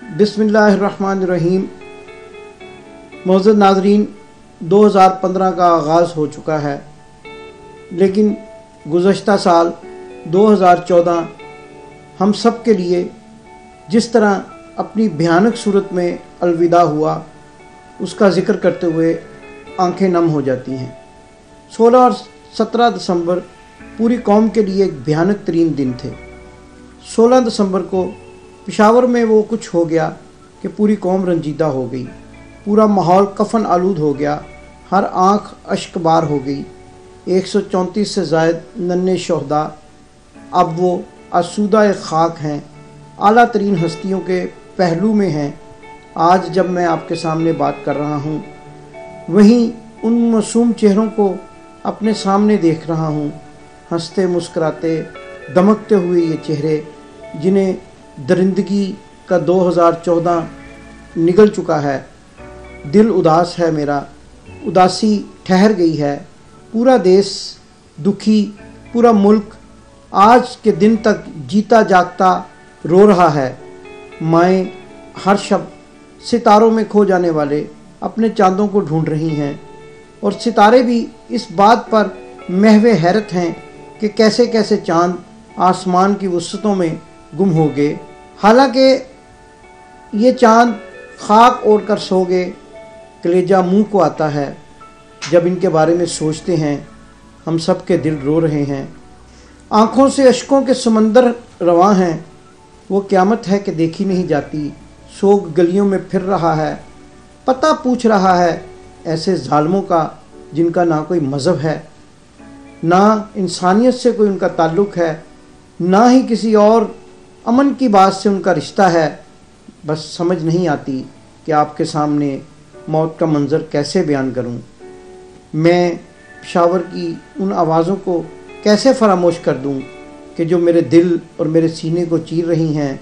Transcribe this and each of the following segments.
बिस्मिल्लाहिर्रहमानिर्रहीम। मोअज़्ज़ज़ नाज़रीन, 2015 का आगाज़ हो चुका है, लेकिन गुज़श्ता साल 2014 हम सब के लिए जिस तरह अपनी भयानक सूरत में अलविदा हुआ, उसका ज़िक्र करते हुए आंखें नम हो जाती हैं। 16 और 17 दिसंबर पूरी कौम के लिए एक भयानक तरीन दिन थे। 16 दिसंबर को पेशावर में वो कुछ हो गया कि पूरी कौम रंजीदा हो गई, पूरा माहौल कफन आलूद हो गया, हर आँख अश्कबार हो गई। 134 से ज़ायद नन्हे शोहदा अब वो आसूदा खाक हैं, आला तरीन हस्तियों के पहलू में हैं। आज जब मैं आपके सामने बात कर रहा हूँ, वहीं उन मासूम चेहरों को अपने सामने देख रहा हूँ, हंसते मुस्कुराते दमकते हुए ये चेहरे जिन्हें दरिंदगी का 2014 निगल चुका है। दिल उदास है मेरा, उदासी ठहर गई है। पूरा देश दुखी, पूरा मुल्क आज के दिन तक जीता जागता रो रहा है। माएँ हर शब सितारों में खो जाने वाले अपने चांदों को ढूंढ रही हैं, और सितारे भी इस बात पर महवे हैरत हैं कि कैसे कैसे चांद आसमान की वसतों में गुम हो गए। हालांकि ये चांद खाक ओढ़ कर सो गए, कलेजा मुंह को आता है जब इनके बारे में सोचते हैं। हम सब के दिल रो रहे हैं, आँखों से अश्कों के समंदर रवां हैं। वो क़यामत है कि देखी नहीं जाती, सोग गलियों में फिर रहा है, पता पूछ रहा है ऐसे ज़ालिमों का जिनका ना कोई मज़हब है, ना इंसानियत से कोई उनका ताल्लुक़ है, ना ही किसी और अमन की बात से उनका रिश्ता है। बस समझ नहीं आती कि आपके सामने मौत का मंज़र कैसे बयान करूं। मैं पेशावर की उन आवाज़ों को कैसे फरामोश कर दूं कि जो मेरे दिल और मेरे सीने को चीर रही हैं,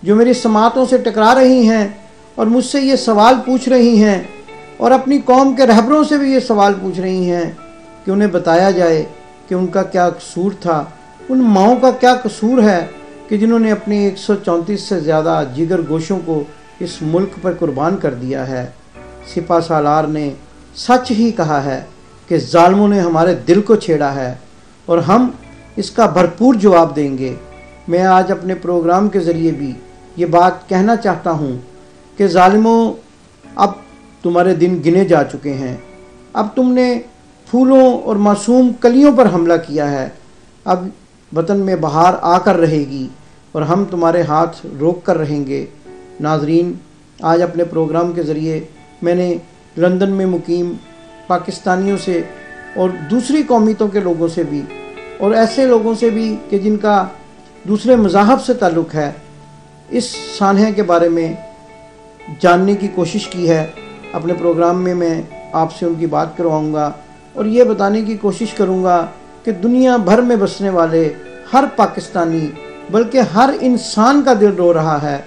जो मेरी समातों से टकरा रही हैं और मुझसे ये सवाल पूछ रही हैं, और अपनी कौम के रहबरों से भी ये सवाल पूछ रही हैं कि उन्हें बताया जाए कि उनका क्या कसूर था, उन माओं का क्या कसूर है कि जिन्होंने अपने 134 से ज़्यादा जिगर गोशों को इस मुल्क पर कुर्बान कर दिया है। सिपा सालार ने सच ही कहा है कि ज़ालिमों ने हमारे दिल को छेड़ा है, और हम इसका भरपूर जवाब देंगे। मैं आज अपने प्रोग्राम के ज़रिए भी ये बात कहना चाहता हूँ कि ज़ालिमों, अब तुम्हारे दिन गिने जा चुके हैं। अब तुमने फूलों और मासूम कलियों पर हमला किया है। अब वतन में बहार आकर रहेगी और हम तुम्हारे हाथ रोक कर रहेंगे। नाजरीन, आज अपने प्रोग्राम के ज़रिए मैंने लंदन में मुकीम पाकिस्तानियों से और दूसरी कौमियतों के लोगों से भी, और ऐसे लोगों से भी कि जिनका दूसरे मज़ाहब से ताल्लुक़ है, इस सानहे के बारे में जानने की कोशिश की है। अपने प्रोग्राम में मैं आपसे उनकी बात करवाऊँगा और ये बताने की कोशिश करूँगा कि दुनिया भर में बसने वाले हर पाकिस्तानी, बल्कि हर इंसान का दिल रो रहा है।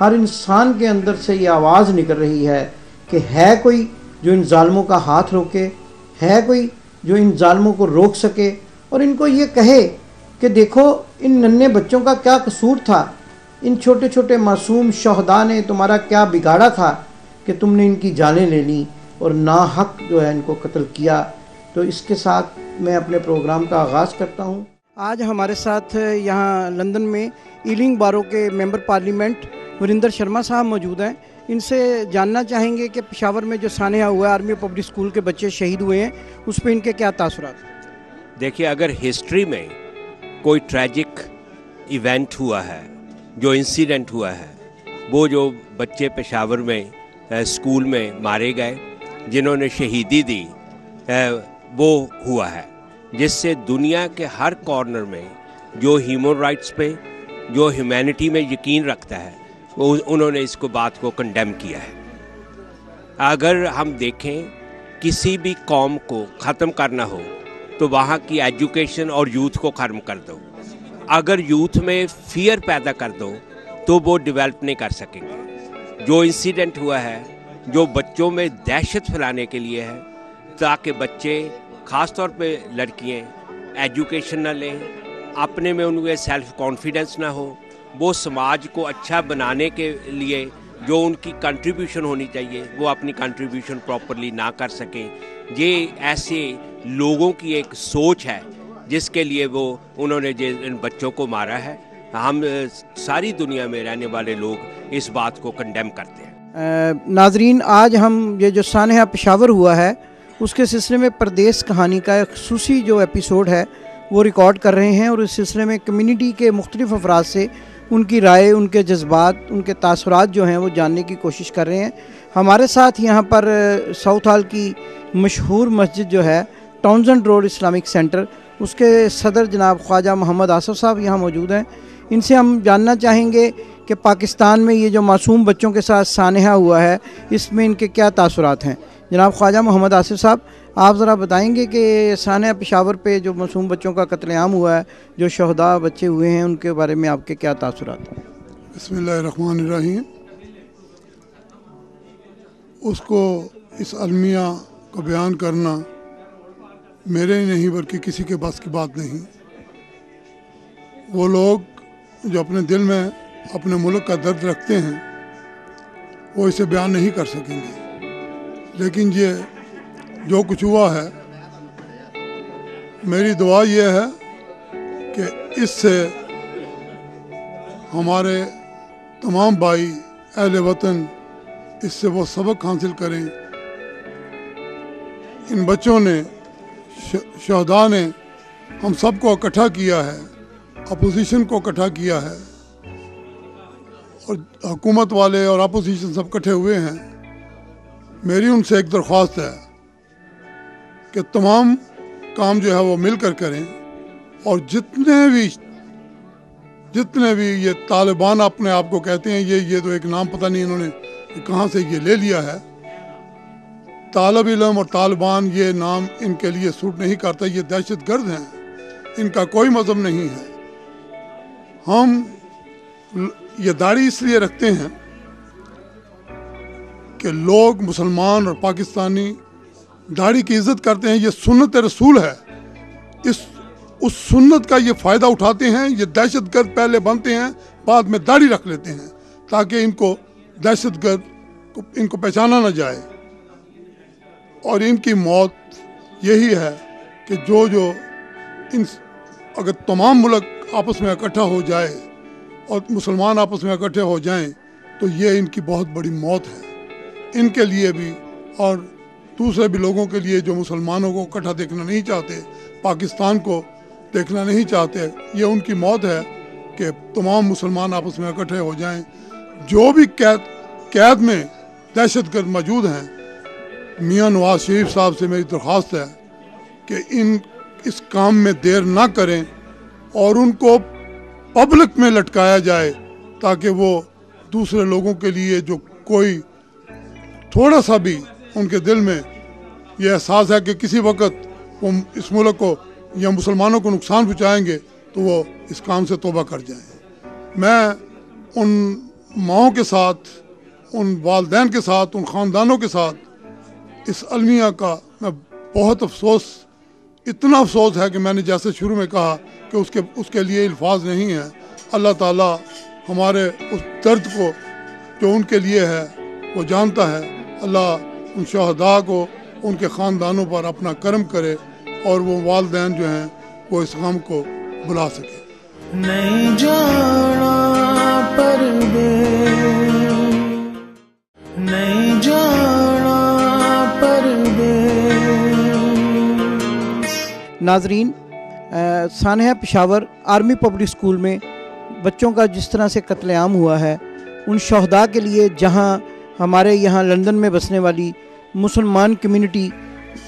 हर इंसान के अंदर से ये आवाज़ निकल रही है कि है कोई जो इन ज़ालिमों का हाथ रोके, है कोई जो इन ज़ालिमों को रोक सके और इनको ये कहे कि देखो इन नन्हे बच्चों का क्या कसूर था, इन छोटे छोटे मासूम शोहदा ने तुम्हारा क्या बिगाड़ा था कि तुमने इनकी जानें ले ली और नाहक जो है इनको कत्ल किया। तो इसके साथ मैं अपने प्रोग्राम का आगाज़ करता हूँ। आज हमारे साथ यहाँ लंदन में ईलिंग बारों के मेंबर पार्लियामेंट वरिंदर शर्मा साहब मौजूद हैं। इनसे जानना चाहेंगे कि पेशावर में जो सानहा हुआ है, आर्मी पब्लिक स्कूल के बच्चे शहीद हुए हैं, उस पर इनके क्या तासुरात। देखिए, अगर हिस्ट्री में कोई ट्रैजिक इवेंट हुआ है, जो इंसिडेंट हुआ है, वो जो बच्चे पेशावर में स्कूल में मारे गए, जिन्होंने शहीदी दी, वो हुआ है, जिससे दुनिया के हर कॉर्नर में जो ह्यूमन राइट्स पे, जो ह्यूमैनिटी में यकीन रखता है, वो उन्होंने इसको बात को कंडेम किया है। अगर हम देखें किसी भी कौम को ख़त्म करना हो तो वहाँ की एजुकेशन और यूथ को ख़त्म कर दो। अगर यूथ में फियर पैदा कर दो तो वो डेवलप नहीं कर सकेंगे। जो इंसिडेंट हुआ है, जो बच्चों में दहशत फैलाने के लिए है, ताकि बच्चे, ख़ास तौर पे लड़कियाँ, एजुकेशन ना लें, अपने में उनके सेल्फ कॉन्फिडेंस ना हो, वो समाज को अच्छा बनाने के लिए जो उनकी कंट्रीब्यूशन होनी चाहिए वो अपनी कंट्रीब्यूशन प्रॉपरली ना कर सकें। ये ऐसे लोगों की एक सोच है जिसके लिए वो उन्होंने इन बच्चों को मारा है। हम सारी दुनिया में रहने वाले लोग इस बात को कंडेम करते हैं। नाजरीन, आज हम ये जो सानहा पेशावर हुआ है उसके सिलसिले में परदेस कहानी का एक खुसूसी जो एपिसोड है वो रिकॉर्ड कर रहे हैं, और इस सिलसिले में कम्युनिटी के मुख्तलिफ अफराद से उनकी राय, उनके जज्बात, उनके तासुरात जो हैं वो जानने की कोशिश कर रहे हैं। हमारे साथ यहाँ पर साउथ हॉल की मशहूर मस्जिद जो है टाउनजेंड रोड इस्लामिक सेंटर, उसके सदर जनाब ख्वाजा मोहम्मद आसिफ साहब यहाँ मौजूद हैं। इनसे हम जानना चाहेंगे कि पाकिस्तान में ये जो मासूम बच्चों के साथ सानहा हुआ है इसमें इनके क्या तासुरात हैं। जनाब ख्वाजा मोहम्मद आसिफ साहब, आप ज़रा बताएंगे कि सानहा पेशावर पे जो मासूम बच्चों का कत्लेआम हुआ है, जो शहदा बच्चे हुए हैं, उनके बारे में आपके क्या तासुरात हैं? बिस्मिल्लाहिर्रहमानिर्रहीम। उसको इस अलमिया को बयान करना मेरे ही नहीं बल्कि किसी के बस की बात नहीं। वो लोग जो अपने दिल में अपने मुल्क का दर्द रखते हैं वो इसे बयान नहीं कर सकेंगे, लेकिन ये जो कुछ हुआ है, मेरी दुआ ये है कि इससे हमारे तमाम भाई अहले वतन इससे वो सबक हासिल करें। इन बच्चों ने, शहदा ने हम सबको इकट्ठा किया है, अपोजिशन को इकट्ठा किया है, और हुकूमत वाले और अपोजिशन सब इकट्ठे हुए हैं। मेरी उनसे एक दरख्वास्त है कि तमाम काम जो है वो मिलकर करें, और जितने भी ये तालिबान अपने आप को कहते हैं, ये तो एक नाम पता नहीं इन्होंने कहाँ से ये ले लिया है। तालिब इल्म और तालिबान ये नाम इनके लिए सूट नहीं करता, ये दहशत गर्द हैं, इनका कोई मज़हब नहीं है। हम ये दाढ़ी इसलिए रखते हैं कि लोग मुसलमान और पाकिस्तानी दाढ़ी की इज्जत करते हैं, ये सुन्नत रसूल है। उस सुन्नत का ये फ़ायदा उठाते हैं। ये दहशतगर्द पहले बनते हैं, बाद में दाढ़ी रख लेते हैं ताकि इनको दहशतगर्द इनको पहचाना ना जाए। और इनकी मौत यही है कि जो अगर तमाम मुल्क आपस में इकट्ठा हो जाए और मुसलमान आपस में इकट्ठे हो जाएं तो ये इनकी बहुत बड़ी मौत है, इनके लिए भी और दूसरे भी लोगों के लिए जो मुसलमानों को इकट्ठा देखना नहीं चाहते, पाकिस्तान को देखना नहीं चाहते। ये उनकी मौत है कि तमाम मुसलमान आपस में इकट्ठे हो जाएं। जो भी कैद में दहशतगर्द मौजूद हैं, मियाँ नवाज शरीफ साहब से मेरी दरख्वास्त है कि इस काम में देर ना करें और उनको पब्लिक में लटकाया जाए, ताकि वो दूसरे लोगों के लिए जो कोई थोड़ा सा भी उनके दिल में ये एहसास है कि किसी वक्त वो इस मुल्क को या मुसलमानों को नुकसान पहुँचाएंगे, तो वो इस काम से तौबा कर जाएं। मैं उन माओं के साथ, उन वालदैन के साथ, उन ख़ानदानों के साथ इस अलमिया का मैं बहुत इतना अफसोस है कि मैंने जैसे शुरू में कहा कि उसके लिए अल्फाज नहीं है। अल्लाह ताला हमारे उस दर्द को जो उनके लिए है वो जानता है। अल्लाह उन शहदा को, उनके ख़ानदानों पर अपना करम करे और वो वालदैन जो हैं वो इस गम को बुला सके। नहीं जाना नहीं जाना नाजरीन, सानहा पेशावर आर्मी पब्लिक स्कूल में बच्चों का जिस तरह से कत्लेआम हुआ है, उन शहदा के लिए जहां हमारे यहाँ लंदन में बसने वाली मुसलमान कम्युनिटी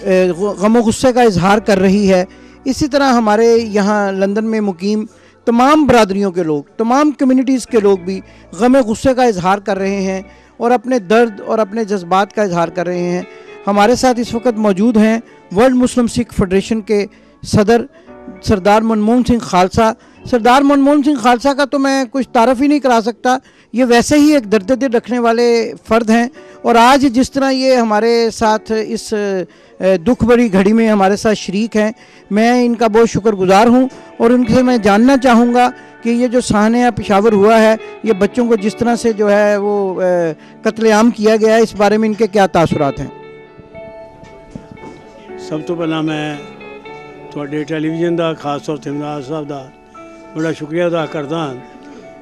गम गुस्से का इजहार कर रही है, इसी तरह हमारे यहाँ लंदन में मुकीम तमाम बरादरियों के लोग, तमाम कम्युनिटीज़ के लोग भी गम गुस्से का इजहार कर रहे हैं और अपने दर्द और अपने जज्बात का इजहार कर रहे हैं। हमारे साथ इस वक्त मौजूद हैं वर्ल्ड मुस्लिम सिख फेडरेशन के सदर सरदार मनमोहन सिंह खालसा। सरदार मनमोहन सिंह खालसा का तो मैं कुछ तारफ़ ही नहीं करा सकता, ये वैसे ही एक दर्द दिल रखने वाले फ़र्द हैं। और आज जिस तरह ये हमारे साथ इस दुख भरी घड़ी में हमारे साथ शरीक हैं, मैं इनका बहुत शुक्रगुज़ार हूँ। और उनसे मैं जानना चाहूँगा कि ये जो साहने पेशावर हुआ है, ये बच्चों को जिस तरह से जो है वो कत्लेआम किया गया है, इस बारे में इनके क्या तासुरात हैं? सब तो पहला मैं थोड़े टेलीविजन का खास तौर पर इमरान साहब का बड़ा शुक्रिया अदा करदा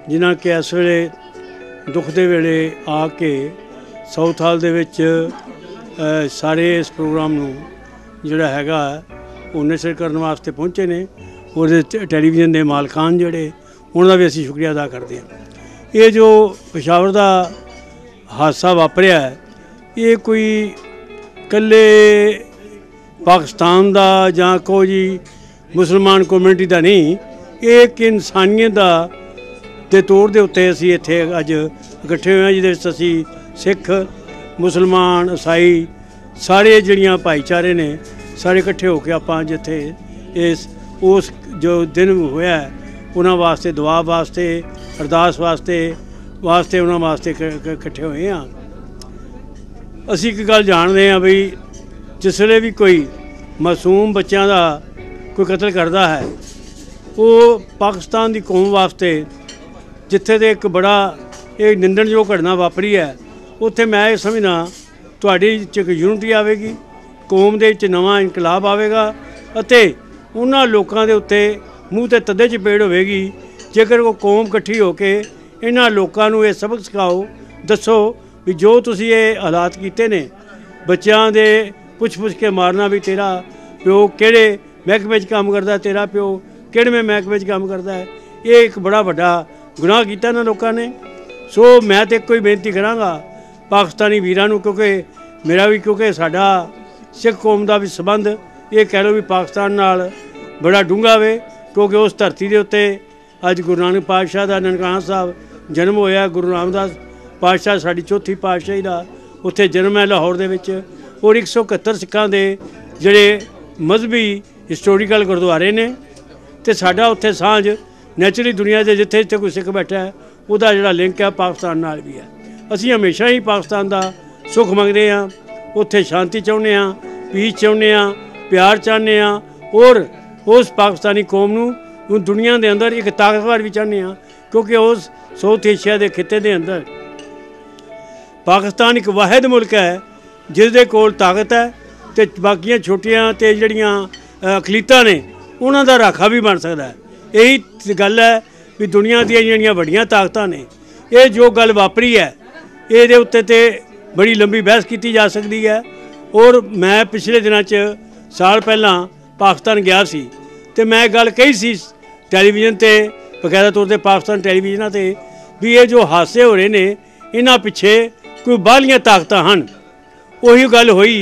जिन्हें कि इस वेले दुख के वेले आके साउथ हाल दे विच सारे इस प्रोग्राम नूं जिहड़ा हैगा वो नशर करने वास्ते पहुँचे ने। और टेलीविजन के मालकान जिहड़े उन्होंने भी असीं शुक्रिया अदा करते हैं। ये जो पेशावर का हादसा वापरिया है, ये कोई कल्ले पाकिस्तान का जां कोई मुसलमान कम्यूनिटी का नहीं, एक इंसानियत का दे तौर के उत्ते असीं इत्थे अज इकट्ठे हुए हैं, जिहदे विच असीं सिख मुसलमान ईसाई सारे जिहड़ियां भाईचारे ने सारे इकट्ठे होकर आपां जिथे इस उस जो दिन होया है उन्हां वास्ते दुआ वास्ते अरदास वास्ते उन्हां वास्ते इकट्ठे हुए हैं। असीं एक गल जानते हैं भी जिसले भी कोई मासूम बच्चों का कोई कतल करता है, वो पाकिस्तान की कौम वास्ते जिथे तो एक बड़ा एक निंदणयोग घटना वापरी है, उत्थे मैं ये समझना तुहाडी च एक यूनिटी आवेगी, कौम दे विच नवां इनकलाब आवेगा अते उन्हां लोकां दे उत्ते मूँह ते तद्दे चपेड़ होवेगी जेकर कोई कौम इकट्ठी होके इन्हां लोकां नूं ये सबक सिखाओ, दसो भी जो तुसीं ये हालात कीते ने बच्चों दे पुछ के मारना भी तेरा प्यो किहड़े महकमे च काम करदा, तेरा प्यो किहड़े महकमे च काम करदा है, ये एक बड़ा वड्डा गुनाह कीता इन्हां लोकां ने। सो मैं तो कोई बेनती करांगा पाकिस्तानी वीरां नूं, क्योंकि मेरा भी क्योंकि साडा सिख कौम का भी संबंध ये कह लो भी पाकिस्तान नाल बड़ा डूंगा वे, क्योंकि उस धरती के उत्ते अज गुरु नानक पातशाह का ननकाना साहब जन्म होया, गुरु रामदास पातशाह साडी चौथी पातशाही का उत्थे जन्म है लाहौर दे विच। और 171 सिखां दे जिहड़े मजहबी हिस्टोरीकल गुरुद्वारे ने, ते साडा उत्थे सांझ नैचुरली दुनिया के जिथे जिथे कोई सिख बैठा है उहदा जिहड़ा लिंक है पाकिस्तान नाल भी है। असीं हमेशा ही पाकिस्तान का सुख मंगते हाँ, उत्थे शांति चाहुंदे हाँ, पीस चाहुंदे हाँ, प्यार चाहते हाँ, और उस पाकिस्तानी कौम नूं दुनिया के अंदर एक ताकतवर भी चाहते हाँ, क्योंकि उस साउथ एशिया के खिते के अंदर पाकिस्तान एक वाहिद मुल्क है जिस दे कोल ताकत है, तो बाकियां छोटियां तो जिहड़ियां अकलीतां ने उन्हां दा राखा भी बन सकता है। यही गल है भी दुनिया दी जिहड़ियां वड्डियां ताकतां ने, ये जो गल वापरी है ये उत्ते ते बड़ी लंबी बहस की जा सकती है। और मैं पिछले दिनों साल पहला पाकिस्तान गया सी, तो मैं गल कही सी टैलीविजन ते बकायदा तौर पर पाकिस्तान टैलीविजन से भी ये जो हादसे हो रहे ने इन्हां पिछे कोई बाहलियां ताकतां हन। उही गल हुई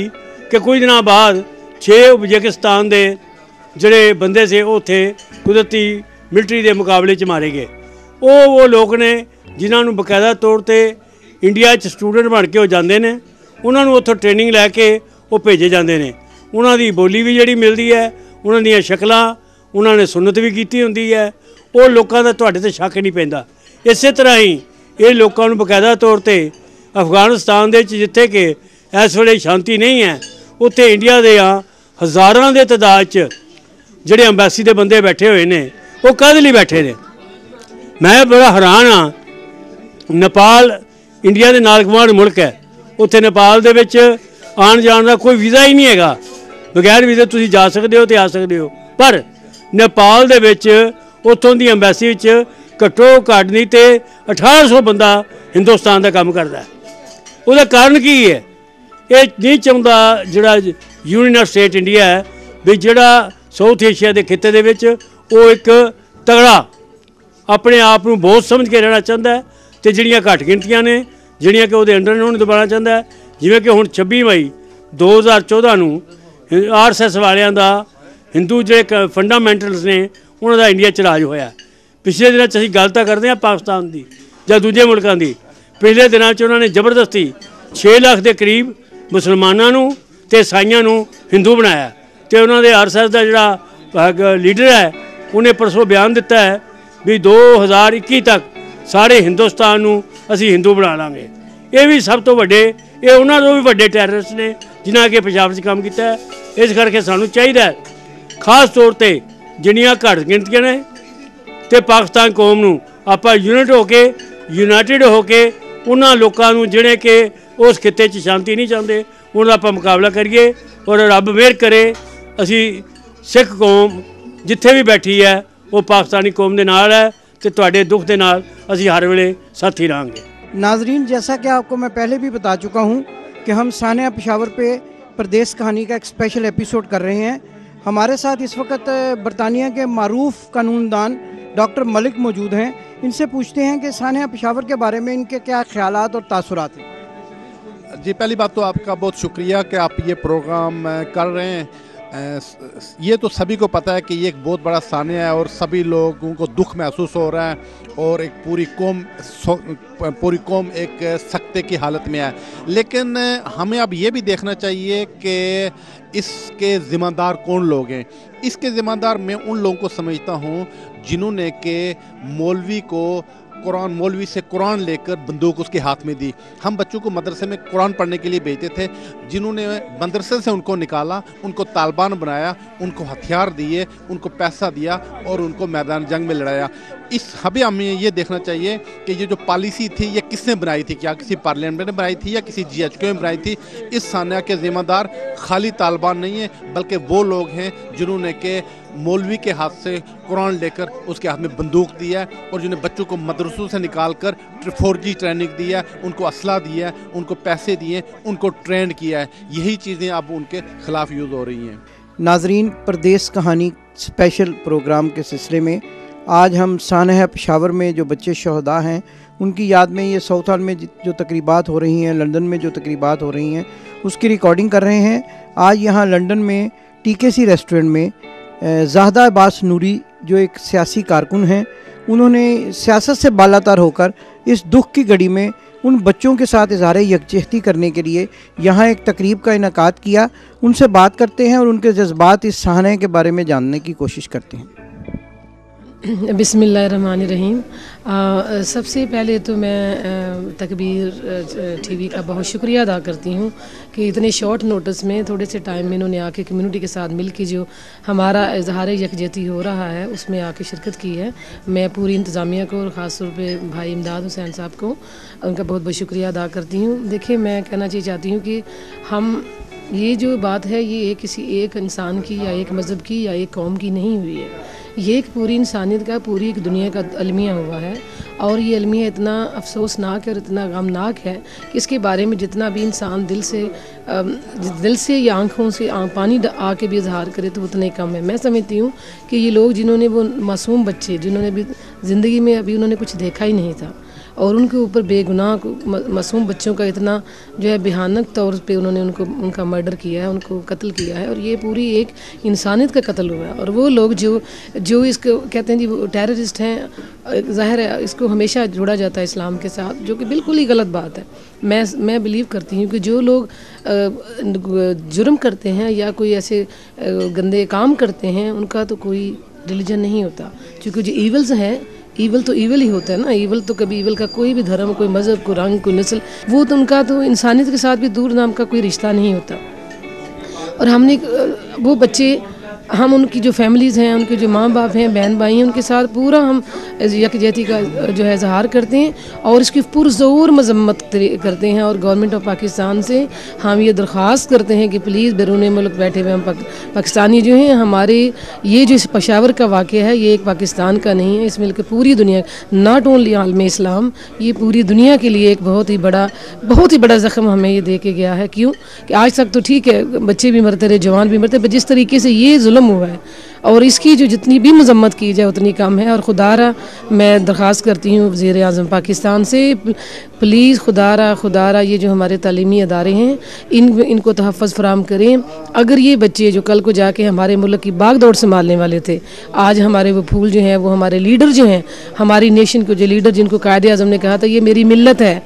कि कुछ दिनों बाद 6 उज़बेकिस्तान के जोड़े बंदे से उत्थे कुदरती मिलटरी के मुकाबले च मारे गए। वो लोग ने जिन्होंने बकायदा तौर पर इंडिया स्टूडेंट बन के जाते हैं, उन्होंने उत्थों ट्रेनिंग लैके वो भेजे जाते हैं। उन्होंने बोली भी जी मिलती है, उन्होंने शक्लां उन्होंने सुन्नत भी की होंगी है, वो लोगों का तुहाडे ते शक नहीं पैंदा। इस तरह ही ये लोगों को बकायदा तौर पर अफगानिस्तान दे जिथे कि इस वेले शांति नहीं है, उत्थे इंडिया के हज़ारां दे तादाद जिहड़े अंबैसी के बंदे बैठे हुए हैं, वो कद लई बैठे ने। मैं बड़ा हैरान हाँ, नेपाल इंडिया के नाल गवांढ मुल्क है, उत्थे नेपाल दे विच आन जान का कोई वीज़ा ही नहीं है, बगैर वीज़े तुसीं जा सकते हो तो आ सकते हो। पर नेपाल दे विच उत्थों दी अंबैसी विच घट्टो घट्ट नहीं तो 1800 बंदा हिंदुस्तान का काम करता है। उसका कारण की है, ये नहीं चाहता जिहड़ा यूनियन ऑफ स्टेट इंडिया है भी जिहड़ा साउथ एशिया के खिते दे विच वो एक तगड़ा अपने आप को बहुत समझ के रहना चाहता है, तो जिहड़ियां घट गिनतियां ने जिहड़ियां कि उहदे अंडर उन्होंने दबाना चाहता है। जिवें कि हुण 26 मई 2014 नूं RSS वालियां दा हिंदू जो फंडामेंटल्स ने उन्होंने इंडिया च राज होया। पिछले दिनों असीं गल तां करदे हां पाकिस्तान की जां दूजे मुल्कां की। पिछले दिनों उन्होंने जबरदस्ती 6 लाख के करीब मुसलमानों नूं ते ईसाइयां नूं हिंदू बनाया, तो उन्होंने RSS का जिहड़ा लीडर है उन्हें परसों बयान दिता है भी 2021 तक सारे हिंदुस्तान नूं ਅਸੀਂ ਹਿੰਦੂ ਬਣਾ ਲਾਂਗੇ। ਇਹ ਵੀ ਸਭ ਤੋਂ ਵੱਡੇ, ਇਹ ਉਹਨਾਂ ਤੋਂ ਵੀ ਵੱਡੇ ਟੈਰਰਿਸਟ ਨੇ ਜਿਨ੍ਹਾਂ ਅੱਗੇ ਪੰਜਾਬ 'ਚ ਕੰਮ ਕੀਤਾ। ਇਸ ਕਰਕੇ ਸਾਨੂੰ ਚਾਹੀਦਾ ਖਾਸ ਤੌਰ 'ਤੇ ਜਿੰਨੀਆਂ ਘੱਟ ਗਿਣਤੀਆਂ ਨੇ ਤੇ ਪਾਕਿਸਤਾਨ ਕੌਮ ਨੂੰ ਆਪਾਂ ਯੂਨਾਈਟਿਡ ਹੋ ਕੇ ਉਹਨਾਂ ਲੋਕਾਂ ਨੂੰ ਜਿਹੜੇ ਕਿ ਉਸ ਖਿੱਤੇ 'ਚ ਸ਼ਾਂਤੀ ਨਹੀਂ ਚਾਹੁੰਦੇ ਉਹਨਾਂ ਦਾ ਆਪਾਂ ਮੁਕਾਬਲਾ ਕਰੀਏ। ਔਰ ਰੱਬ ਮਿਹਰ ਕਰੇ ਅਸੀਂ ਸਿੱਖ ਕੌਮ ਜਿੱਥੇ ਵੀ ਬੈਠੀ ਹੈ ਉਹ ਪਾਕਿस्तानी कौम के नाल है तो तुहाडे दुख के नाल असीं हर वेले साथी रहांगे। नाजरीन, जैसा कि आपको मैं पहले भी बता चुका हूँ कि हम सानिया पेशावर पे परदेस कहानी का एक स्पेशल एपिसोड कर रहे हैं। हमारे साथ इस वक्त बरतानिया के मारूफ कानूनदान डॉक्टर मलिक मौजूद हैं। इनसे पूछते हैं कि सानिया पेशावर के बारे में इनके क्या ख्यालात और तासुरात हैं। जी, पहली बात तो आपका बहुत शुक्रिया कि आप ये प्रोग्राम कर रहे हैं। ये तो सभी को पता है कि ये एक बहुत बड़ा सानिया है और सभी लोगों को दुख महसूस हो रहा है और एक पूरी कौम एक सख्ते की हालत में है। लेकिन हमें अब ये भी देखना चाहिए कि इसके ज़िम्मेदार कौन लोग हैं। इसके ज़िम्मेदार मैं उन लोगों को समझता हूँ जिन्होंने के मौलवी से कुरान लेकर बंदूक उसके हाथ में दी। हम बच्चों को मदरसे में कुरान पढ़ने के लिए भेजते थे, जिन्होंने मदरसे से उनको निकाला, उनको तालिबान बनाया, उनको हथियार दिए, उनको पैसा दिया और उनको मैदान जंग में लड़ाया। अभी हमें ये देखना चाहिए कि ये जो पॉलिसी थी ये किसने बनाई थी, क्या किसी पार्लियामेंट ने बनाई थी या किसी GHQ में बनाई थी। इस सानिया के ज़िम्मेदार खाली तालिबान नहीं है बल्कि वो लोग हैं जिन्होंने के मौलवी के हाथ से कुरान लेकर उसके हाथ में बंदूक दिया है और जिन्हें बच्चों को मदरसों से निकाल कर 4G ट्रेनिंग दिया है, उनको असला दिया है, उनको पैसे दिए, उनको ट्रेंड किया है। यही चीज़ें अब उनके ख़िलाफ़ यूज़ हो रही हैं। नाजरीन, परदेस कहानी स्पेशल प्रोग्राम के सिलसिले में आज हम सानिया पेशावर में जो बच्चे शहदा हैं उनकी याद में ये साउथ हॉल में जो तकरीबात हो रही हैं, लंदन में जो तकरीबात हो रही हैं उसकी रिकॉर्डिंग कर रहे हैं। आज यहाँ लंदन में TKC रेस्टोरेंट में ज़ाहदा अब्बास नूरी जो एक सियासी कारकुन हैं, उन्होंने सियासत से बालातर होकर इस दुख की घड़ी में उन बच्चों के साथ इज़हार यकजहती करने के लिए यहाँ एक तकरीब का इनेकाद किया। उनसे बात करते हैं और उनके जज्बात इस सानिया के बारे में जानने की कोशिश करते हैं। बिस्मिल्लाहिर्रहमानिर्रहीम। सबसे पहले तो मैं तकबीर TV का बहुत शुक्रिया अदा करती हूँ कि इतने शॉर्ट नोटिस में थोड़े से टाइम में इन्होंने आके कम्युनिटी के साथ मिल के जो हमारा इजहार यकजहती हो रहा है उसमें आके शिरकत की है। मैं पूरी इंतज़ामिया को और ख़ास तौर पे भाई इमदाद हुसैन साहब को उनका बहुत बहुत शुक्रिया अदा करती हूँ। देखिए, मैं कहना चाहती हूँ कि हम ये जो बात है ये किसी एक इंसान की या एक मज़हब की या एक कौम की नहीं हुई है, ये एक पूरी इंसानियत का, पूरी एक दुनिया का अलमिया हुआ है। और ये अलमिया इतना अफसोसनाक है और इतना गमनाक है कि इसके बारे में जितना भी इंसान दिल से या आँखों से पानी आके भी इजहार करे तो उतना ही कम है। मैं समझती हूँ कि ये लोग जिन्होंने वो मासूम बच्चे जिन्होंने भी ज़िंदगी में अभी उन्होंने कुछ देखा ही नहीं था और उनके ऊपर बेगुनाह मासूम बच्चों का इतना जो है भयानक तौर पे उन्होंने उनका मर्डर किया है, उनको कत्ल किया है और ये पूरी एक इंसानियत का कत्ल हुआ है। और वो लोग जो इसको कहते हैं जी वो टेररिस्ट हैं, ज़ाहिर है इसको हमेशा जोड़ा जाता है इस्लाम के साथ, जो कि बिल्कुल ही गलत बात है। मैं बिलीव करती हूँ कि जो लोग जुर्म करते हैं या कोई ऐसे गंदे काम करते हैं उनका तो कोई रिलीजन नहीं होता, क्योंकि जो ईवल्स हैं, ईवल तो ईवल ही होता है ना। ईवल तो कभी ईवल का कोई भी धर्म, कोई मज़हब, कोई रंग, कोई नस्ल, वो तो उनका तो इंसानियत के साथ भी दूर नाम का कोई रिश्ता नहीं होता। और हमने वो बच्चे, हम उनकी जो फैमिलीज़ हैं, उनके जो माँ बाप हैं, बहन भाई हैं, उनके साथ पूरा हम यकजहती का जो है इजहार करते हैं और इसकी पुरज़ोर मजम्मत करते हैं। और गवर्नमेंट ऑफ पाकिस्तान से हम ये दरख्वास्त करते हैं कि प्लीज़ बैरून मुल्क बैठे हुए हम पाकिस्तानी जो हैं, हमारे ये जो पेशावर का वाक़या है ये एक पाकिस्तान का नहीं है, इसमें पूरी दुनिया, नॉट ओनली आलम इस्लाम, ये पूरी दुनिया के लिए एक बहुत ही बड़ा ज़ख्म हमें ये दे के गया है। क्यों कि आज तक तो ठीक है बच्चे भी मरते रहे, जवान भी मरते, जिस तरीके से ये जुल्म हुआ है और इसकी जो जितनी भी मजम्मत की जाए उतनी कम है। और खुदारा मैं दरख्वास्त करती हूँ वज़ीर आज़म पाकिस्तान से, प्लीज़ खुदारा ये जो हमारे तालीमी अदारे हैं इनको तहफ़्फ़ुज़ फराहम करें। अगर ये बच्चे जो कल को जाके हमारे मुल्क की बाग दौड़ संभालने वाले थे, आज हमारे वो फूल जो हैं, वो हमारे लीडर जो हैं, हमारी नेशन को जो लीडर जिनको कायदे आज़म ने कहा था ये मेरी मिल्लत है,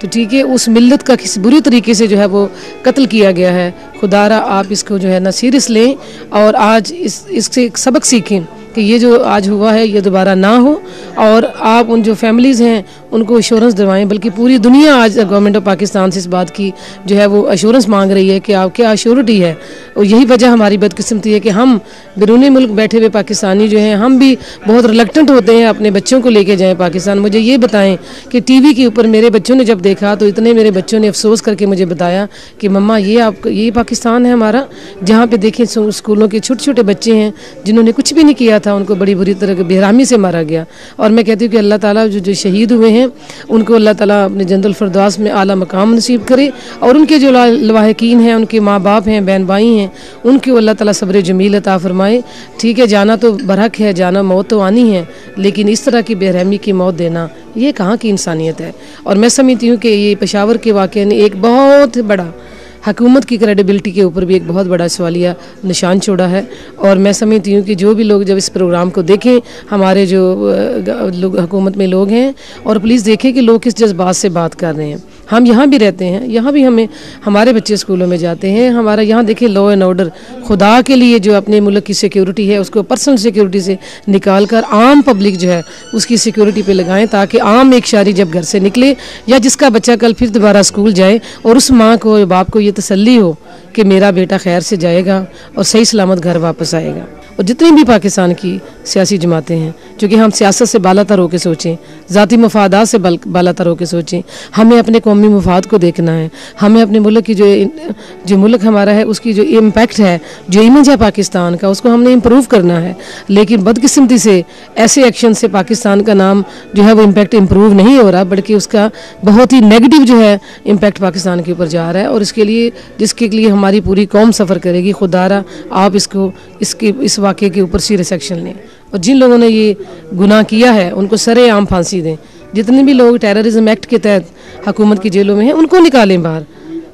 तो ठीक है, उस मिल्लत का किसी बुरी तरीके से जो है वो कत्ल किया गया है। खुदारा आप इसको जो है ना सीरियस लें और आज इससे एक सबक सीखें कि ये जो आज हुआ है ये दोबारा ना हो। और आप उन जो फैमिलीज़ हैं उनको एश्योरेंस दिलवाएं, बल्कि पूरी दुनिया आज गवर्नमेंट ऑफ पाकिस्तान से इस बात की जो है वो एश्योरेंस मांग रही है कि आप क्या एश्योरिटी है। और यही वजह हमारी बदकिस्मती है कि हम बैरूनी मुल्क बैठे हुए पाकिस्तानी जो हैं हम भी बहुत रिलक्टेंट होते हैं अपने बच्चों को लेके जाएं पाकिस्तान। मुझे ये बताएं कि टीवी के ऊपर मेरे बच्चों ने जब देखा तो इतने मेरे बच्चों ने अफसोस करके मुझे बताया कि मम्मा ये पाकिस्तान है हमारा, जहाँ पे देखें स्कूलों के छोटे छोटे बच्चे हैं जिन्होंने कुछ भी नहीं किया था, उनको बड़ी बुरी तरह बेरहमी से मारा गया। और मैं कहती हूँ कि अल्लाह ताला जो शहीद हुए हैं उनको अल्लाह ताला अपने जन्नतुल फिरदौस में आला मकाम नसीब करे, और उनके जो लवाहिकीन हैं, उनके माँ बाप हैं, बहन भाई हैं, उनको अल्लाह ताला सब्र जमील अता फरमाए। ठीक है, जाना तो बरहक है, जाना मौत तो आनी है, लेकिन इस तरह की बेरहमी की मौत देना ये कहाँ की इंसानियत है। और मैं समझती हूँ कि ये पेशावर के वाक़े ने एक बहुत बड़ा हुकूमत की क्रेडिबिलिटी के ऊपर भी एक बहुत बड़ा सवालिया निशान छोड़ा है। और मैं समझती हूँ कि जो भी लोग जब इस प्रोग्राम को देखें, हमारे जो लोग हुकूमत में लोग हैं, और प्लीज़ देखें कि लोग किस जज्बात से बात कर रहे हैं। हम यहाँ भी रहते हैं, यहाँ भी हमारे बच्चे स्कूलों में जाते हैं, हमारा यहाँ देखें लॉ एंड ऑर्डर खुदा के लिए जो अपने मुल्क की सिक्योरिटी है उसको पर्सनल सिक्योरिटी से निकाल कर आम पब्लिक जो है उसकी सिक्योरिटी पे लगाएं, ताकि आम एक शहरी जब घर से निकले या जिसका बच्चा कल फिर दोबारा स्कूल जाए और उस माँ को बाप को ये तसल्ली हो कि मेरा बेटा खैर से जाएगा और सही सलामत घर वापस आएगा। और जितनी भी पाकिस्तान की सियासी जमातें हैं, चूँकि हम सियासत से बालातर होकर सोचें, ज़ाती मफादात से बालातर होकर सोचें, हमें अपने कौमी मफाद को देखना है, हमें अपने मुल्क की जो मुल्क हमारा है उसकी जो इम्पैक्ट है, जो इमेज है पाकिस्तान का, उसको हमने इम्प्रूव करना है। लेकिन बदकिस्मती से ऐसे एक्शन से पाकिस्तान का नाम जो है वो इम्पैक्ट इम्प्रूव नहीं हो रहा, बल्कि उसका बहुत ही नेगेटिव जो है इम्पैक्ट पाकिस्तान के ऊपर जा रहा है। और इसके लिए जिसके लिए हमारी पूरी कौम सफ़र करेगी, खुदारा आप इस वाक़े के ऊपर सीरियस एक्शन लें, और जिन लोगों ने ये गुनाह किया है उनको सरेआम फांसी दें। जितने भी लोग टेररिज्म एक्ट के तहत हुकूमत की जेलों में हैं उनको निकालें बाहर,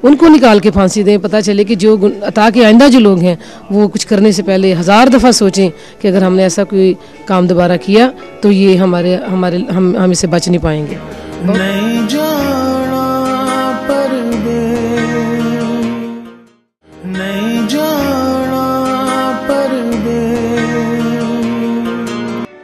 उनको निकाल के फांसी दें। पता चले कि जो ताकि आइंदा जो लोग हैं वो कुछ करने से पहले 1000 दफ़ा सोचें कि अगर हमने ऐसा कोई काम दोबारा किया तो ये हम इससे बच नहीं पाएंगे। नहीं जाना पर नहीं जाना पर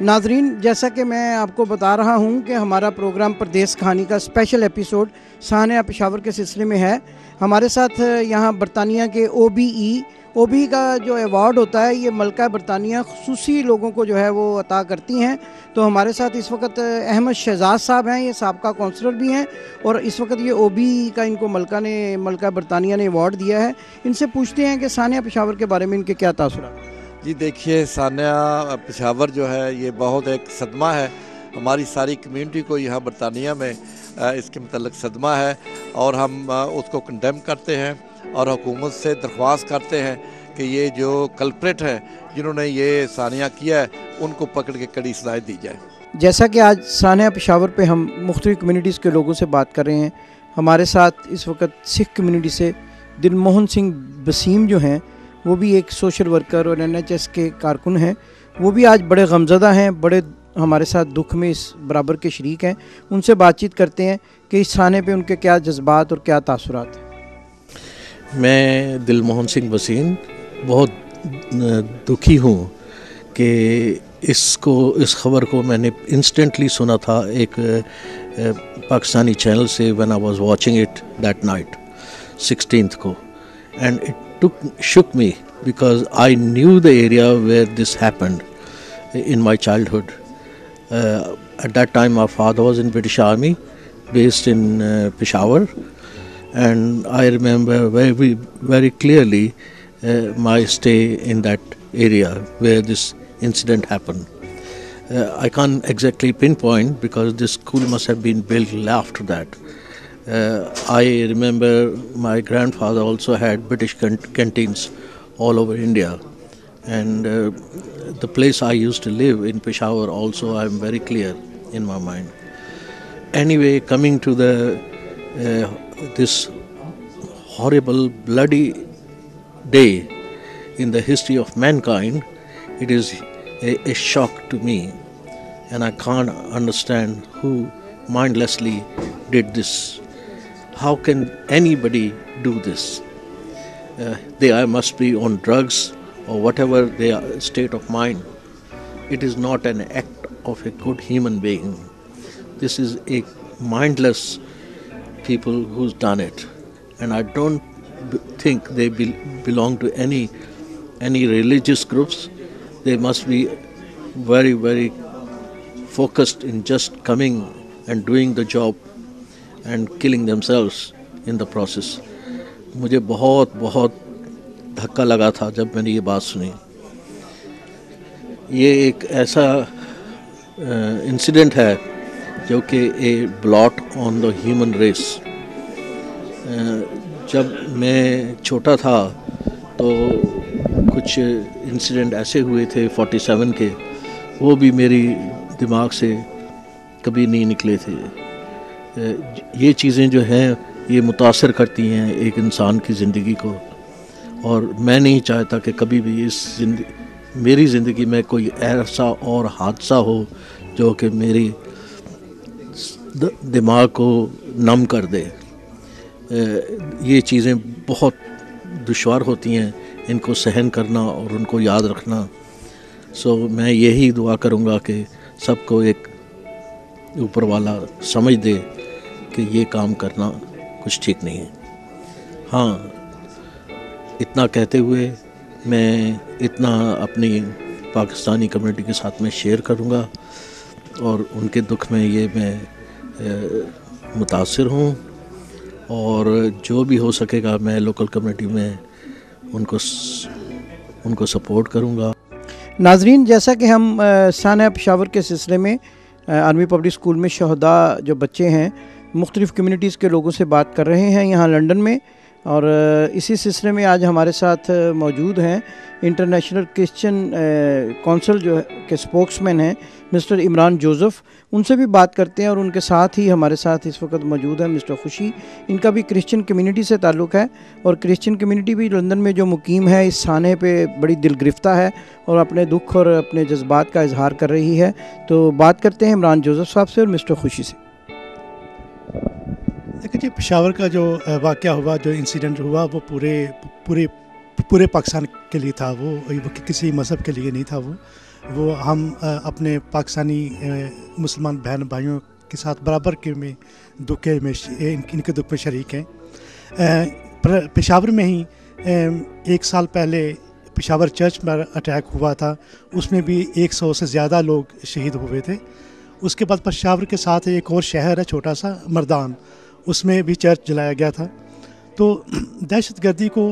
नाजरीन, जैसा कि मैं आपको बता रहा हूं कि हमारा प्रोग्राम परदेस कहानी का स्पेशल एपिसोड सानिया पेशावर के सिलसिले में है। हमारे साथ यहाँ बरतानिया के OBE का जो अवार्ड होता है ये मलका बरतानिया खुसूसी लोगों को जो है वो अता करती हैं। तो हमारे साथ इस वक्त अहमद शहजाद साहब हैं, ये साबका काउंसलर भी हैं, और इस वक्त ये OBE का इनको मलका बरतानिया ने अवार्ड दिया है। इनसे पूछते हैं कि सानिया पेशावर के बारे में इनके क्या तासुरात। जी देखिए, सानिया पेशावर जो है ये बहुत एक सदमा है, हमारी सारी कम्युनिटी को यहाँ बरतानिया में इसके मतलब सदमा है, और हम उसको कंडेम करते हैं और हुकूमत से दरख्वास्त करते हैं कि ये जो कल्प्रेट हैं जिन्होंने ये सानिया किया है उनको पकड़ के कड़ी सजाएं दी जाए। जैसा कि आज सानिया पेशावर पे हम मुख्तलिफ कम्युनिटीज़ के लोगों से बात कर रहे हैं, हमारे साथ इस वक्त सिख कम्युनिटी से दिलमोहन सिंह वसीम जो हैं वो भी एक सोशल वर्कर और NHS के कारकुन हैं। वो भी आज बड़े गमज़दा हैं, बड़े हमारे साथ दुख में इस बराबर के शरीक हैं। उनसे बातचीत करते हैं कि इस थाने पे उनके क्या जज्बात और क्या तासुरात हैं। मैं दिलमोहन सिंह वसीम बहुत दुखी हूँ कि इस खबर को मैंने इंस्टेंटली सुना था एक पाकिस्तानी चैनल से when I was watching it that night 16th को, and it shook me because I knew the area where this happened in my childhood. At that time my father was in British Army based in Peshawar, and I remember very clearly my stay in that area where this incident happened. I can't exactly pinpoint because this school must have been built after that. I remember my grandfather also had British canteens all over India, and the place I used to live in Peshawar also I am very clear in my mind. Anyway, coming to this horrible bloody day in the history of mankind, it is a shock to me, and I can't understand who mindlessly did this. How can anybody do this? They must be on drugs or whatever their state of mind. It is not an act of a good human being. this is a mindless people who's done it, and I don't think they belong to any religious groups. They must be very, very focused in just coming and doing the job and killing themselves in the process. مجھے بہت بہت دھکا لگا تھا جب میں نے یہ بات سنی. یہ ایک ایسا انسیڈنٹ ہے جو کہ a blot on the human race. جب میں چھوٹا تھا تو کچھ انسیڈنٹ ایسے ہوئے تھے 47 کے, وہ بھی میری دماغ سے کبھی نہیں نکلے تھے. یہ چیزیں جو ہیں یہ متاثر کرتی ہیں ایک انسان کی زندگی کو, اور میں نہیں چاہتا کہ کبھی بھی میری زندگی میں کوئی ایسا اور حادثہ ہو جو کہ میری دماغ کو نم کر دے. یہ چیزیں بہت دشوار ہوتی ہیں ان کو سہن کرنا اور ان کو یاد رکھنا. سو میں یہی دعا کروں گا کہ سب کو ایک اوپر والا سمجھ دے کہ یہ کام کرنا کچھ ٹھیک نہیں ہے. ہاں, اتنا کہتے ہوئے میں اتنا اپنی پاکستانی کمیونٹی کے ساتھ میں شیئر کروں گا, اور ان کے دکھ میں یہ میں متاثر ہوں, اور جو بھی ہو سکے گا میں لوکل کمیونٹی میں ان کو سپورٹ کروں گا. ناظرین, جیسا کہ ہم سانحہ پشاور کے سلسلے میں آرمی پبلک اسکول میں شہداء جو بچے ہیں مختلف کمیونٹیز کے لوگوں سے بات کر رہے ہیں یہاں لنڈن میں, اور اسی سلسلے میں آج ہمارے ساتھ موجود ہیں انٹرنیشنل کرسچن کونسل جو کے اسپوکس مین ہیں مسٹر عمران جوزف. ان سے بھی بات کرتے ہیں, اور ان کے ساتھ ہی ہمارے ساتھ اس وقت موجود ہیں مسٹر خوشی. ان کا بھی کرسچن کمیونٹی سے تعلق ہے, اور کرسچن کمیونٹی بھی لندن میں جو مقیم ہے اس سانحے پہ بڑی دل گرفتہ ہے اور اپنے دکھ اور اپنے جذبات کا اظہار کر رہی ہے. تو بات کرتے ہیں عمران جوزف صاحب سے اور مسٹر خوشی سے. دیکھیں جی, پشاور کا جو واقعہ ہوا, جو انسیڈنٹ ہوا, وہ پورے پاکستان کے لیے تھا. وہ کسی مذہب کے لیے نہیں تھا. وہ ہم اپنے پاکستانی مسلمان بہن بھائیوں کے ساتھ برابر کے میں ان کے دکھ میں شریک ہیں. پشاور میں ہی 1 سال پہلے پشاور چرچ میں اٹیک ہوا تھا, اس میں بھی 100 سے زیادہ لوگ شہید ہوئے تھے. اس کے بعد پشاور کے ساتھ ایک اور شہر ہے چھوٹا سا مردان, اس میں بھی چرچ جلایا گیا تھا. تو دہشت گردی کو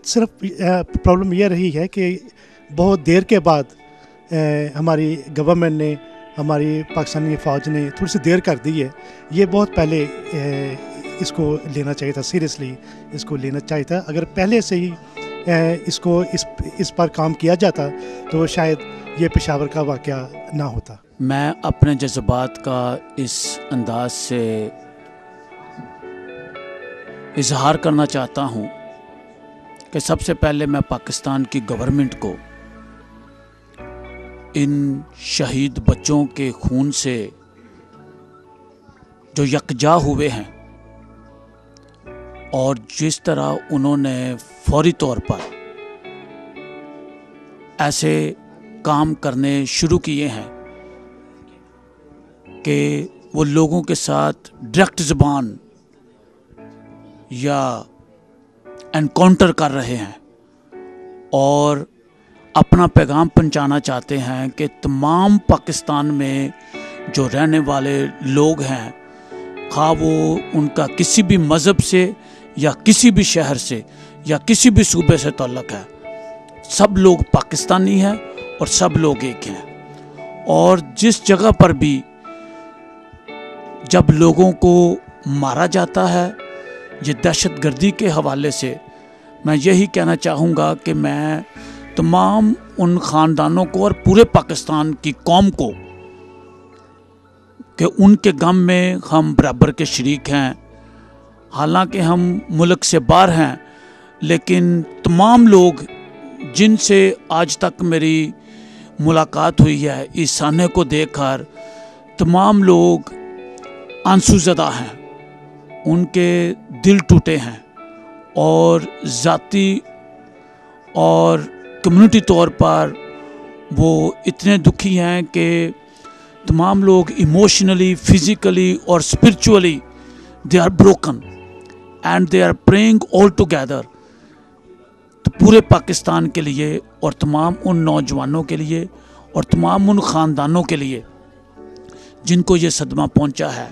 صرف پرابلم یہ رہی ہے کہ بہت دیر کے بعد ہماری گورنمنٹ نے, ہماری پاکستانی فوج نے تھوڑی سی دیر کر دی ہے. یہ بہت پہلے اس کو لینا چاہیے تھا, سیریسلی اس کو لینا چاہیے تھا. اگر پہلے سے ہی اس پر کام کیا جاتا تو شاید یہ پشاور کا واقعہ نہ ہوتا. میں اپنے جذبات کا اس انداز سے اظہار کرنا چاہتا ہوں کہ سب سے پہلے میں پاکستان کی گورنمنٹ کو ان شہید بچوں کے خون سے جو یکجا ہوئے ہیں اور جس طرح انہوں نے فوری طور پر ایسے کام کرنے شروع کیے ہیں کہ وہ لوگوں کے ساتھ ڈائریکٹ زبان یا انکاؤنٹر کر رہے ہیں اور اپنا پیغام پہنچانا چاہتے ہیں کہ تمام پاکستان میں جو رہنے والے لوگ ہیں, خواہ وہ ان کا کسی بھی مذہب سے یا کسی بھی شہر سے یا کسی بھی صوبے سے تعلق ہے, سب لوگ پاکستانی ہیں اور سب لوگ ایک ہیں. اور جس جگہ پر بھی جب لوگوں کو مارا جاتا ہے یہ دہشت گردی کے حوالے سے, میں یہی کہنا چاہوں گا کہ میں تمام ان خاندانوں کو اور پورے پاکستان کی قوم کو کہ ان کے غم میں ہم برابر کے شریک ہیں. حالانکہ ہم ملک سے باہر ہیں, لیکن تمام لوگ جن سے آج تک میری ملاقات ہوئی ہے اس سانحے کو دیکھ کر, تمام لوگ آنسو زدہ ہیں, ان کے دل ٹوٹے ہیں اور ذاتی اور کمیونٹی طور پر وہ اتنے دکھی ہیں کہ तमाम लोग इमोशनली, फिज़िकली और spiritually they are broken and they are praying all together. तो पूरे पाकिस्तान के लिए और तमाम उन नौजवानों के लिए और तमाम उन ख़ानदानों के लिए जिनको ये सदमा पहुंचा है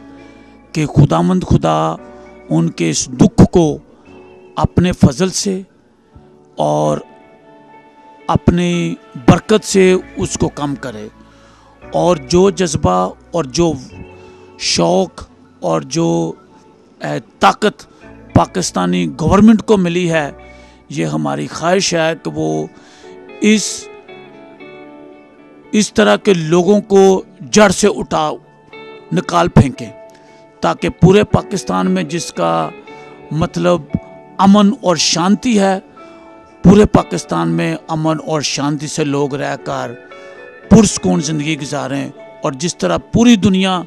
कि खुदामंद खुदा उनके इस दुख को अपने फजल से और अपनी बरकत से उसको कम करे, और जो जज्बा और जो शौक़ और जो ताकत पाकिस्तानी गवर्नमेंट को मिली है, ये हमारी ख्वाहिश है कि वो इस तरह के लोगों को जड़ से निकाल फेंकें, ताकि पूरे पाकिस्तान में जिसका मतलब अमन और शांति है, पूरे पाकिस्तान में अमन और शांति से लोग रहकर पुरसकून ज़िंदगी गुजारें। और जिस तरह पूरी दुनिया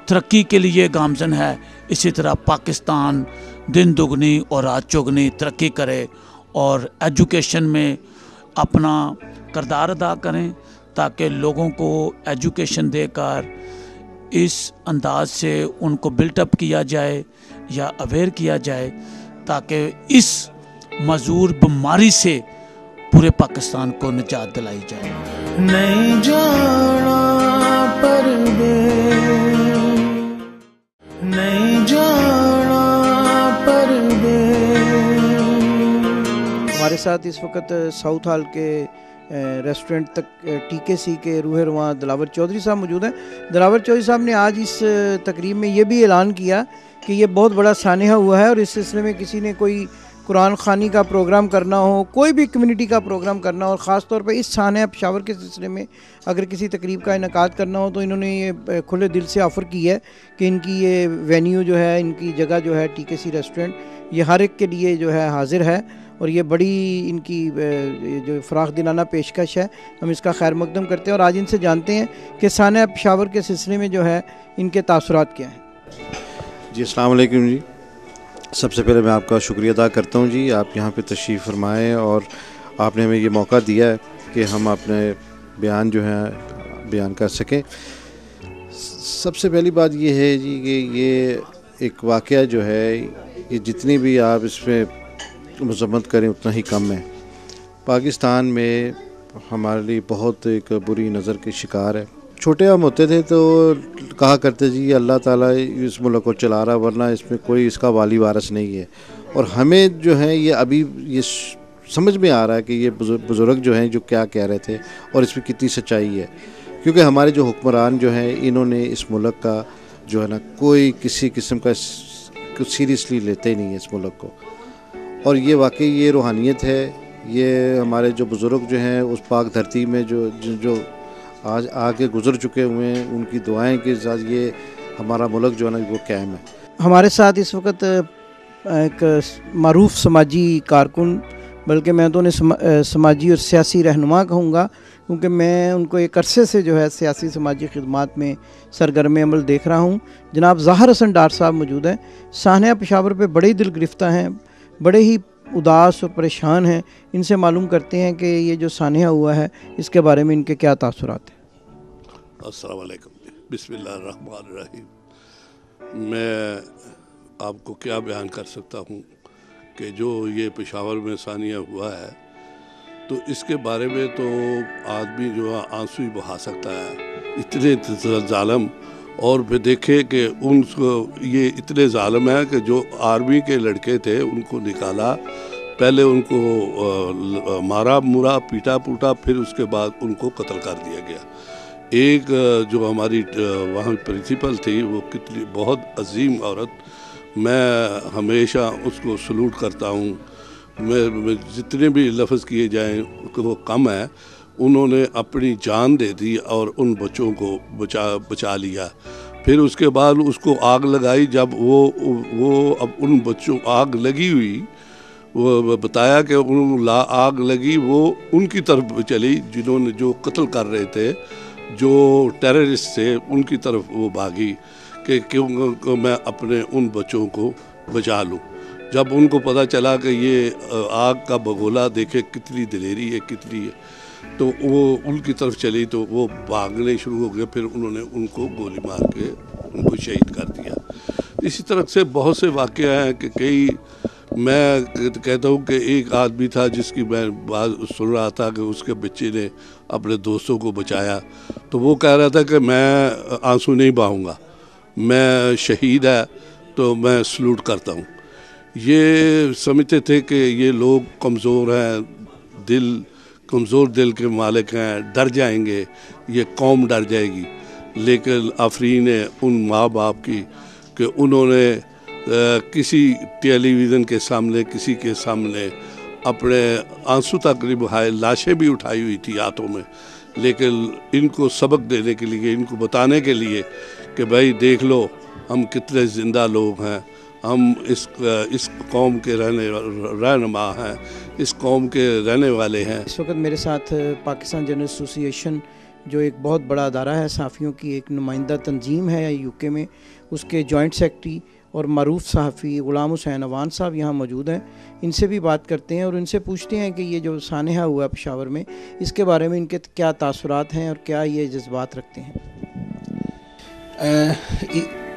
तरक्की के लिए गामज़न है, इसी तरह पाकिस्तान दिन दुगनी और रात चौगनी तरक्की करे और एजुकेशन में अपना किरदार अदा करें, ताकि लोगों को एजुकेशन देकर इस अंदाज से उनको बिल्टअप किया जाए या अवेयर किया जाए, ताकि इस मजूर बीमारी से पूरे पाकिस्तान को निजात दिलाई जाए। नहीं जाना नहीं जाना हमारे साथ इस वक्त साउथ हॉल के रेस्टोरेंट तक TKC के रूह रवां दिलावर चौधरी साहब मौजूद हैं। दिलावर चौधरी साहब ने आज इस तकरीब में ये भी ऐलान किया कि ये बहुत बड़ा सानिया हुआ है और इस सिलसिले में किसी ने कोई कुरान खानी का प्रोग्राम करना हो, कोई भी कम्युनिटी का प्रोग्राम करना हो, और ख़ास तौर पे इस सानिया पेशावर के सिलसिले में अगर किसी तकरीब का इनकाद करना हो, तो इन्होंने ये खुले दिल से ऑफ़र की है कि इनकी ये वेन्यू जो है, इनकी जगह जो है TKC रेस्टोरेंट, ये हर एक के लिए जो है हाजिर है और ये बड़ी इनकी जो फ़राख दिलाना पेशकश है, हम इसका खैर मकदम करते हैं। और आज इनसे जानते हैं कि सानिया पेशावर के सिलसिले में जो है इनके तासुरात क्या हैं। जी अस्सलाम वालेकुम जी, सबसे पहले मैं आपका शुक्रिया अदा करता हूँ जी, आप यहाँ पे तशरीफ़ फरमाएँ और आपने हमें ये मौका दिया है कि हम अपने बयान जो है बयान कर सकें। सबसे पहली बात ये है जी कि ये एक वाक़या जो है, ये जितनी भी आप इसमें मज़म्मत करें उतना ही कम है। पाकिस्तान में हमारे लिए बहुत एक बुरी नज़र के शिकार है। छोटे हम होते थे तो कहा करते जी अल्लाह ताला इस मुल्क को चला रहा, वरना इसमें कोई इसका वाली वारस नहीं है। और हमें जो है ये अभी ये समझ में आ रहा है कि ये बुज़ुर्ग जो हैं जो क्या कह रहे थे और इसमें कितनी सच्चाई है, क्योंकि हमारे जो हुक्मरान जो हैं इन्होंने इस मुल्क का जो है ना कोई किसी किस्म का कुछ सीरियसली लेते ही नहीं है इस मुल्क को। और ये वाकई ये रूहानियत है, ये हमारे जो बुज़ुर्ग जो हैं उस पाक धरती में जो आज आगे गुजर चुके हुए हैं, उनकी दुआएं के साथ ये हमारा मुल्क जो है ना वो कायम है। हमारे साथ इस वक्त एक मारूफ समाजी कारकुन, बल्कि मैं तो उन्हें समाजी और सियासी रहनुमा कहूँगा, क्योंकि मैं उनको एक अरसे से जो है सियासी समाजी खिदमात में सरगर्म अमल देख रहा हूँ। जनाब ज़ाहिर हसन डार साहब मौजूद हैं। सानिया पेशावर पे बड़े दिल गिरफ्ता हैं, बड़े ही उदास और परेशान हैं। इनसे मालूम करते हैं कि ये जो सानिया हुआ है इसके बारे में इनके क्या तासुरात हैं। अस्सलाम वालेकुम, बिस्मिल्लाहिर्रहमानिर्रहीम। मैं आपको क्या बयान कर सकता हूँ कि जो ये पेशावर में सानिया हुआ है, तो इसके बारे में तो आदमी जो है आंसू ही बहा सकता है। इतने जालिम, और फिर देखे कि उनको ये इतने जालिम है कि जो आर्मी के लड़के थे उनको निकाला, पहले उनको मारा मुरा पीटा पूटा, फिर उसके बाद उनको कत्ल कर दिया गया। एक जो हमारी वहाँ प्रिंसिपल थी वो कितनी बहुत अजीम औरत, मैं हमेशा उसको सलूट करता हूँ। मैं जितने भी लफ्ज़ किए जाएँ वो कम है। उन्होंने अपनी जान दे दी और उन बच्चों को बचा लिया। फिर उसके बाद उसको आग लगाई। जब वो अब उन बच्चों आग लगी हुई, वो बताया कि आग लगी वो उनकी तरफ चली जिन्होंने जो कत्ल कर रहे थे, जो टेररिस्ट थे, उनकी तरफ वो भागी कि क्यों मैं अपने उन बच्चों को बचा लूँ। जब उनको पता चला कि ये आग का बगोला देखे कितनी दिलेरी है, कितनी है, تو وہ ان کی طرف چلی تو وہ بھاگنے شروع ہو گئے، پھر انہوں نے ان کو گولی مار کے ان کو شہید کر دیا۔ اسی طرح سے بہت سے واقعہ ہیں کہ کئی، میں کہتا ہوں کہ ایک آدمی تھا جس کی میں بات سن رہا تھا کہ اس کے بچے نے اپنے دوستوں کو بچایا، تو وہ کہہ رہا تھا کہ میں آنسو نہیں بہاؤں گا، میں شہید ہے تو میں سلوٹ کرتا ہوں۔ یہ سمجھتے تھے کہ یہ لوگ کمزور ہیں، کمزور دل کے مالک ہیں، ڈر جائیں گے، یہ قوم ڈر جائے گی، لیکن آفرین ہے ان ماں باپ کی کہ انہوں نے کسی ٹیلی ویژن کے سامنے، کسی کے سامنے اپنے آنسو تک نہیں بہائے، لاشیں بھی اٹھائی ہوئی تھی ہاتھوں میں، لیکن ان کو سبق دینے کے لیے، ان کو بتانے کے لیے کہ بھائی دیکھ لو ہم کتنے زندہ لوگ ہیں، ہم اس قوم کے رہنما ہیں، اس قوم کے رہنے والے ہیں۔ اس وقت میرے ساتھ پاکستان جرنلسٹ ایسوسی ایشن جو ایک بہت بڑا ادارہ ہے، صحافیوں کی ایک نمائندہ تنظیم ہے یو کے میں، اس کے جوائنٹ سیکرٹری اور معروف صحافی غلام حسین اوان صاحب یہاں موجود ہیں۔ ان سے بھی بات کرتے ہیں اور ان سے پوچھتے ہیں کہ یہ جو سانحہ ہوا ہے پشاور میں، اس کے بارے میں ان کے کیا تاثرات ہیں اور کیا یہ جذبات رکھتے ہیں۔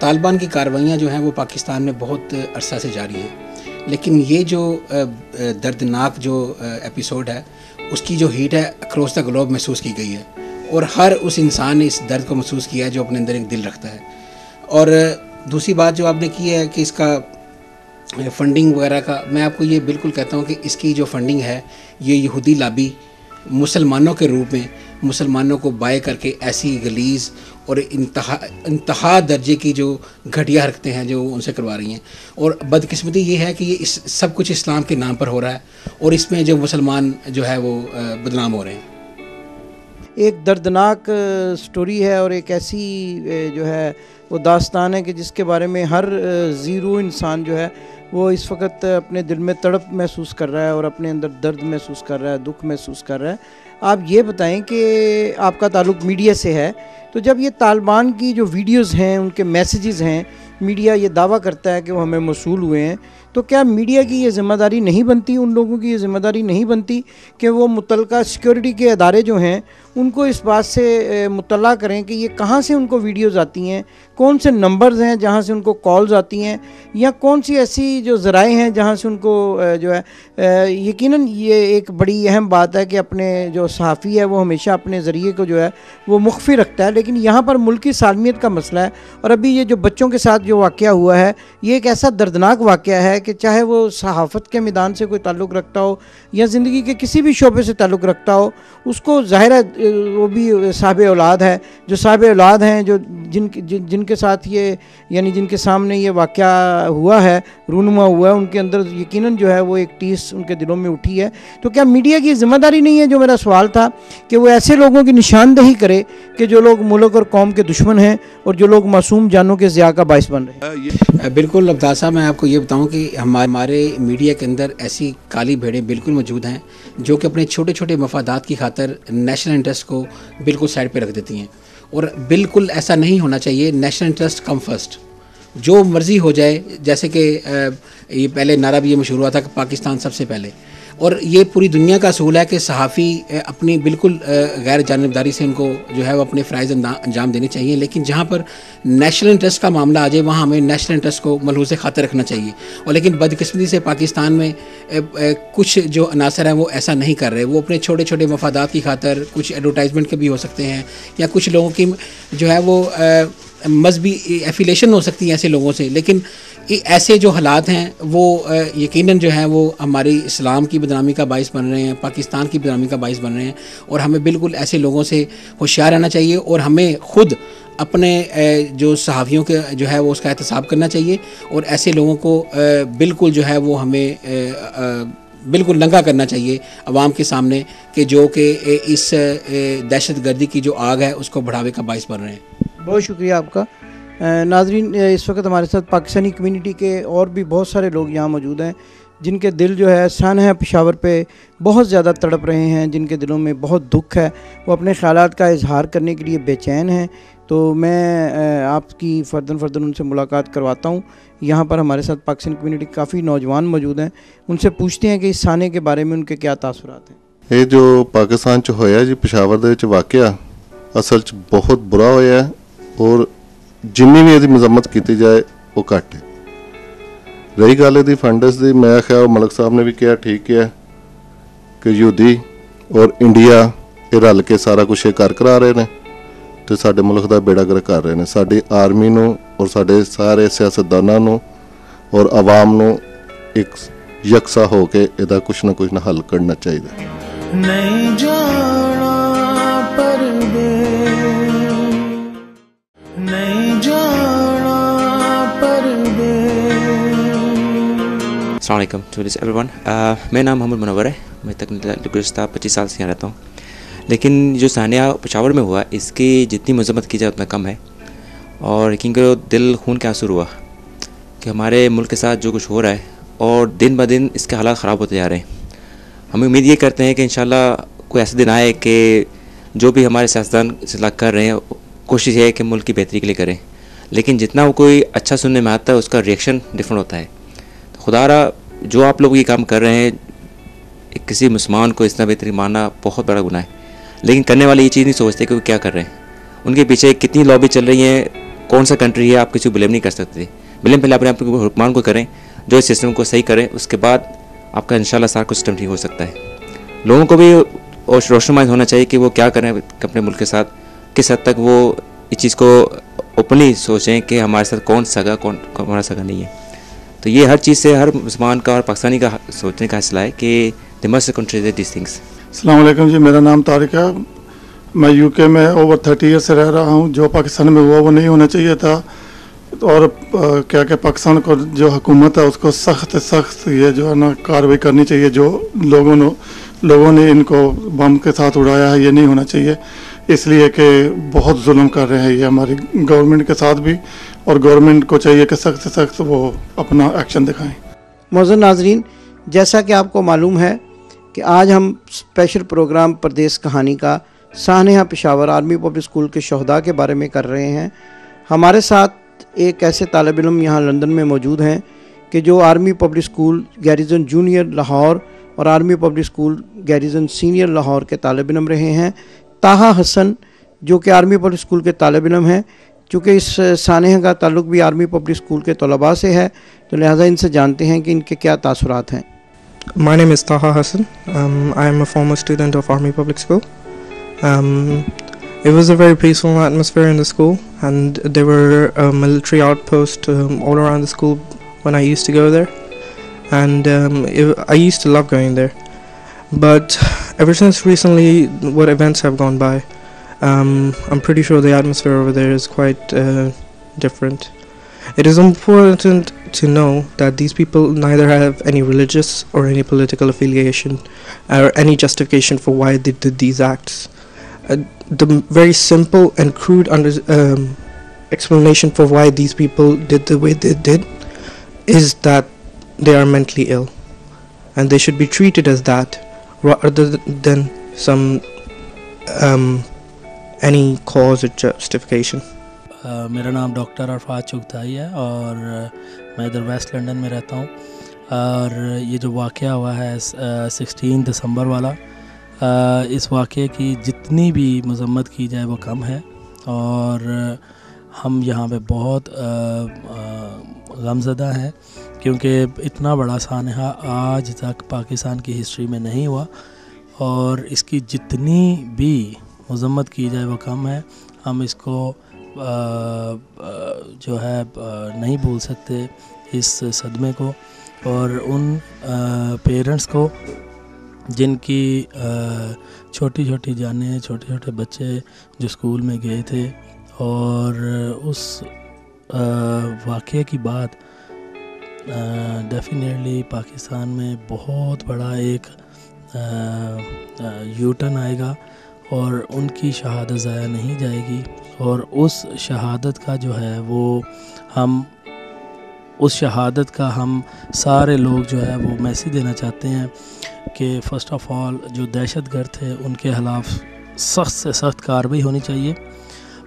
طالبان کی کارروائیاں جو ہیں وہ پاکستان میں بہت عرصہ سے جاری ہیں، لیکن یہ جو دردناک جو ایپیسوڈ ہے اس کی جو ہیٹ ہے اکراس دا گلوب محسوس کی گئی ہے، اور ہر اس انسان نے اس درد کو محسوس کیا ہے جو اپنے اندر ایک دل رکھتا ہے۔ اور دوسری بات جو آپ نے کی ہے کہ اس کا فنڈنگ وغیرہ کا، میں آپ کو یہ بالکل کہتا ہوں کہ اس کی جو فنڈنگ ہے یہ یہودی لابی مسلمانوں کے روپ میں مسلمانوں کو بائے کر کے ایسی غلیظ اور انتہا درجے کی جو گھٹیا حرکتیں ہیں جو ان سے کروا رہی ہیں، اور بدقسمتی یہ ہے کہ یہ سب کچھ اسلام کے نام پر ہو رہا ہے اور اس میں جو مسلمان جو ہے وہ بدنام ہو رہے ہیں۔ ایک دردناک سٹوری ہے اور ایک ایسی جو ہے وہ داستان ہے کہ جس کے بارے میں ہر زیرو انسان جو ہے وہ اس وقت اپنے دل میں تڑپ محسوس کر رہا ہے اور اپنے اندر درد محسوس کر رہا ہے، دکھ محسوس کر رہا ہے۔ آپ یہ بتائیں کہ آپ کا تعلق میڈیا سے ہے، تو جب یہ طالبان کی جو ویڈیوز ہیں، ان کے میسیجز ہیں، میڈیا یہ دعویٰ کرتا ہے کہ وہ ہمیں موصول ہوئے ہیں، تو کیا میڈیا کی یہ ذمہ داری نہیں بنتی، ان لوگوں کی یہ ذمہ داری نہیں بنتی کہ وہ متعلقہ سیکیورٹی کے ادارے جو ہیں ان کو اس بات سے مطلع کریں کہ یہ کہاں سے ان کو ویڈیوز آتی ہیں، کون سے نمبرز ہیں جہاں سے ان کو کالز آتی ہیں، یا کون سی ایسی جو ذرائع ہیں جہاں سے ان کو جو ہے یقیناً یہ ایک بڑی اہم بات ہے کہ اپنے جو صحافی ہے وہ ہمیشہ اپنے ذریعے کو جو ہے وہ مخفی رکھتا ہے، لیکن یہاں پر ملکی سالمیت کا مسئلہ ہے، اور ابھی یہ جو بچوں کے ساتھ جو واقعہ ہوا ہے یہ ایک ایسا دردناک واقعہ ہے کہ چاہے وہ صحافت کے میدان سے کوئی تعلق رکھتا ہو یا زندگی کے کسی بھی شعبے سے تعلق رکھتا ہو، اس کو ظاہر ہے وہ بھی صاحب اولاد ہے، جو صاحب اولاد ہیں، جو جن کے ساتھ یہ یعنی جن کے سامنے یہ واقعہ ہوا ہے، رونما ہوا ہے، ان کے اندر یقیناً جو ہے وہ ایک ٹیس ان کے دلوں میں اٹھی ہے۔ تو کیا میڈیا کی ذمہ داری نہیں ہے، جو میرا سوال تھا، کہ وہ ایسے لوگوں کی نشاندہی کرے کہ جو لوگ ملک اور قوم کے دشمن ہیں اور جو لوگ معصوم جانوں کے ضیاع کا باعث بن رہے ہیں؟ بالکل عبدال صاحب، میں آپ کو یہ بتاؤں کہ ہمارے میڈیا کے اندر ایسی کالی بھیڑیں بالکل موجود ہیں جو کہ اپنے چھوٹے چھوٹے مفادات کی خاطر نیشنل انٹرسٹ کو بالکل سائڈ پہ رکھ دیتی ہیں، اور بالکل ایسا نہیں ہونا چاہیے۔ نیشنل انٹرسٹ کم فرسٹ، جو مرضی ہو جائے، جیسے کہ یہ پہلے نعرہ بھی یہ مشہور ہوا تھا کہ پاکستان سب سے پہلے، اور یہ پوری دنیا کا اصول ہے کہ صحافی اپنی بالکل غیر جانبداری سے ان کو جو ہے وہ اپنے فرائض انجام دینے چاہیے، لیکن جہاں پر نیشنل انٹرسٹ کا معاملہ آ جائے وہاں ہمیں نیشنل انٹرسٹ کو ملحوظ خاطر رکھنا چاہیے، اور لیکن بدقسمتی سے پاکستان میں کچھ جو عناصر ہیں وہ ایسا نہیں کر رہے، وہ اپنے چھوٹے چھوٹے مفادات کی خاطر، کچھ ایڈورٹائزمنٹ کے بھی ہو سکتے ہیں، یا کچھ لوگوں کی جو ہے وہ مذہبی ایفیلیشن ہو سکتی ہیں ایسے لوگوں سے، لیکن ایسے جو حالات ہیں وہ یقیناً جو ہیں وہ ہماری اسلام کی بدنامی کا باعث بن رہے ہیں، پاکستان کی بدنامی کا باعث بن رہے ہیں، اور ہمیں بالکل ایسے لوگوں سے ہوشیار رہنا چاہیے، اور ہمیں خود اپنے جو صحافیوں کے جو ہے وہ اس کا احتساب کرنا چاہیے، اور ایسے لوگوں کو بالکل جو ہے وہ ہمیں بالکل ننگا کرنا چاہیے عوام کے سامنے، کہ جو کہ اس دہشت گردی کی جو آگ ہے اس کو بڑھاوے کا باعث بن رہے ہیں۔ بہت شکریہ آپ کا۔ ناظرین، اس وقت ہمارے ساتھ پاکستانی کمیونٹی کے اور بھی بہت سارے لوگ یہاں موجود ہیں جن کے دل جو ہے سانحہ پشاور پہ بہت زیادہ تڑپ رہے ہیں، جن کے دلوں میں بہت دکھ ہے، وہ اپنے خیالات کا اظہار کرنے کے لیے بے چین ہیں۔ تو میں آپ کی فرداً ان سے ملاقات کرواتا ہوں۔ یہاں پر ہمارے ساتھ پاکستانی کمیونٹی کافی نوجوان موجود ہیں، ان سے پوچھتے ہیں کہ اس سانحے کے بارے میں ان کے کیا تاثرات ہیں۔ ਇਹ ਜੋ ਪਾਕਿਸਤਾਨ 'ਚ ਹੋਇਆ ਜੀ ਪਸ਼ਾਵਰ ਦੇ ਵਿੱਚ ਵਾਕਿਆ ਅਸਲ 'ਚ ਬਹੁਤ ਬੁਰਾ ਹੋਇਆ ਔਰ ਜਿੰਨੀ ਵੀ ਇਹਦੀ ਮਜ਼ੰਮਤ ਕੀਤੀ ਜਾਏ ਉਹ ਘੱਟ ਹੈ। ਰਹੀ ਗੱਲ ਇਹਦੀ ਫੰਡਸ ਦੀ, ਮੈਂ ਖਿਆਲ ਮਲਕ ਸਾਹਿਬ ਨੇ ਵੀ ਕਿਹਾ ਠੀਕ ਹੈ ਕਿ ਯਹੂਦੀ ਔਰ ਇੰਡੀਆ ਇਹ ਰਲ ਕੇ ਸਾਰਾ ਕੁਛ ਇਹ ਕਰਾ ਰਹੇ ਨੇ ਤੇ ਸਾਡੇ ਮੁਲਕ ਦਾ ਬੇੜਾ ਗਰਕ ਕਰ ਰਹੇ ਨੇ। ਸਾਡੀ ਆਰਮੀ ਨੂੰ ਔਰ ਸਾਡੇ ਸਾਰੇ ਸਿਆਸਤਦਾਨਾਂ ਨੂੰ ਔਰ ਆਵਾਮ ਨੂੰ ਇੱਕ ਯਕਸਾ ਹੋ ਕੇ ਇਹਦਾ ਕੁਛ ਨਾ ਕੁਛ ਨਾ ਹੱਲ ਕਰਨਾ ਚਾਹੀਦਾ। नहीं जाना परदे, नहीं जाना परदे। अस्सलाम वालेकुम टू एवरीवन। मेरा नाम मोहम्मद मुनव्वर है। मैं तकरीबन गुज़श्ता 25 साल से यहाँ रहता हूँ, लेकिन जो सानिया पेशावर में हुआ इसकी जितनी मजम्मत की जाए उतना कम है। और यकीन करो दिल खून के आंसू हुआ कि हमारे मुल्क के साथ जो कुछ हो रहा है और दिन ब दिन इसके हालात ख़राब होते जा रहे हैं। हम उम्मीद ये करते हैं कि इंशाल्लाह कोई ऐसा दिन आए कि जो भी हमारे सियासतदान इस्लाह कर रहे हैं कोशिश है कि मुल्क की बेहतरी के लिए करें, लेकिन जितना वो कोई अच्छा सुनने में आता है उसका रिएक्शन डिफरेंट होता है। तो खुदारा जो आप लोग ये काम कर रहे हैं, किसी मुसलमान को इतना बेहतरीन मानना बहुत बड़ा गुनाह है, लेकिन करने वाले ये चीज़ नहीं सोचते कि वो क्या कर रहे हैं। उनके पीछे कितनी लॉबी चल रही है, कौन सा कंट्री है, आप किसी को ब्लेम नहीं कर सकते। ब्लेम पहले अपने आप हुक्मरान को करें जो इस सिस्टम को सही करें, उसके बाद आपका इंशाल्लाह सारा कुछ सिस्टम ठीक हो सकता है। लोगों को भी रोशनमाइज होना चाहिए कि वो क्या करें अपने मुल्क के साथ, किस हद तक वो इस चीज़ को ओपनली सोचें कि हमारे साथ कौन सगा कौन हमारा सगा नहीं है। तो ये हर चीज़ से हर मुसलमान का और पाकिस्तानी का सोचने का हौसला है कि they must consider this things. अस्सलाम वालेकुम जी, मेरा नाम तारिक है। मैं यूके में ओवर 30 ईयर से रह रहा हूँ। जो पाकिस्तान में हुआ वो नहीं होना चाहिए था, और क्या क्या पाकिस्तान को जो हुकूमत है उसको सख्त ये जो है ना कार्रवाई करनी चाहिए। जो लोगों ने इनको बम के साथ उड़ाया है ये नहीं होना चाहिए, इसलिए कि बहुत जुल्म कर रहे हैं ये हमारी गवर्नमेंट के साथ भी, और गवर्नमेंट को चाहिए कि सख्त से सख्त वो अपना एक्शन दिखाएं। मौजूद नाजरीन, जैसा कि आपको मालूम है कि आज हम स्पेशल प्रोग्राम परदेस कहानी का Sania Peshawar army public school के शहदा के बारे में कर रहे हैं। हमारे साथ एक ऐसे तालिब इल्म यहाँ लंदन में मौजूद हैं कि जो army public school garrison junior Lahore और army public school garrison senior Lahore के तालिब इल्म रहे हैं। ताहा हसन जो कि आर्मी पब्लिक स्कूल के तालिब इल्म हैं, चूँकि इस सानिया का ताल्लुक़ भी आर्मी पब्लिक स्कूल के तलबा से है, तो लिहाजा इनसे जानते हैं कि इनके क्या तासुरात हैं। My name is Taha Hassan. I am a former student of Army Public School. It was a very peaceful atmosphere in the school, and there were military outposts all around the school when I used to go there, and I used to love going there. But ever since recently, what events have gone by, I'm pretty sure the atmosphere over there is quite different. It is important to know that these people neither have any religious or any political affiliation or any justification for why they did these acts. The very simple and crude explanation for why these people did the way they did is that they are mentally ill, and they should be treated as that rather than some any cause or justification. मेरा नाम doctor Arfat Chughtai है और मैं इधर waste London में रहता हूँ। और ये जो वाक़या हुआ है 16 दिसंबर वाला, इस वाक़े की जितनी भी मज़म्मत की जाए वो कम है, और हम यहाँ पे बहुत गमज़दा हैं क्योंकि इतना बड़ा सानहा आज तक पाकिस्तान की हिस्ट्री में नहीं हुआ, और इसकी जितनी भी मज़म्मत की जाए वो कम है। हम इसको जो है नहीं भूल सकते इस सदमे को, और उन पेरेंट्स को जिनकी छोटी छोटी जानें, छोटे छोटे बच्चे जो स्कूल में गए थे, और उस वाक़े की बाद डेफिनेटली पाकिस्तान में बहुत बड़ा एक यू टर्न आएगा, और उनकी शहादत ज़ाया नहीं जाएगी। और उस शहादत का जो है वो उस शहादत का हम सारे लोग जो है वो मैसेज देना चाहते हैं कि फ़र्स्ट ऑफ़ ऑल जो दहशतगर्द थे उनके ख़िलाफ़ सख्त से सख्त कार्रवाई होनी चाहिए,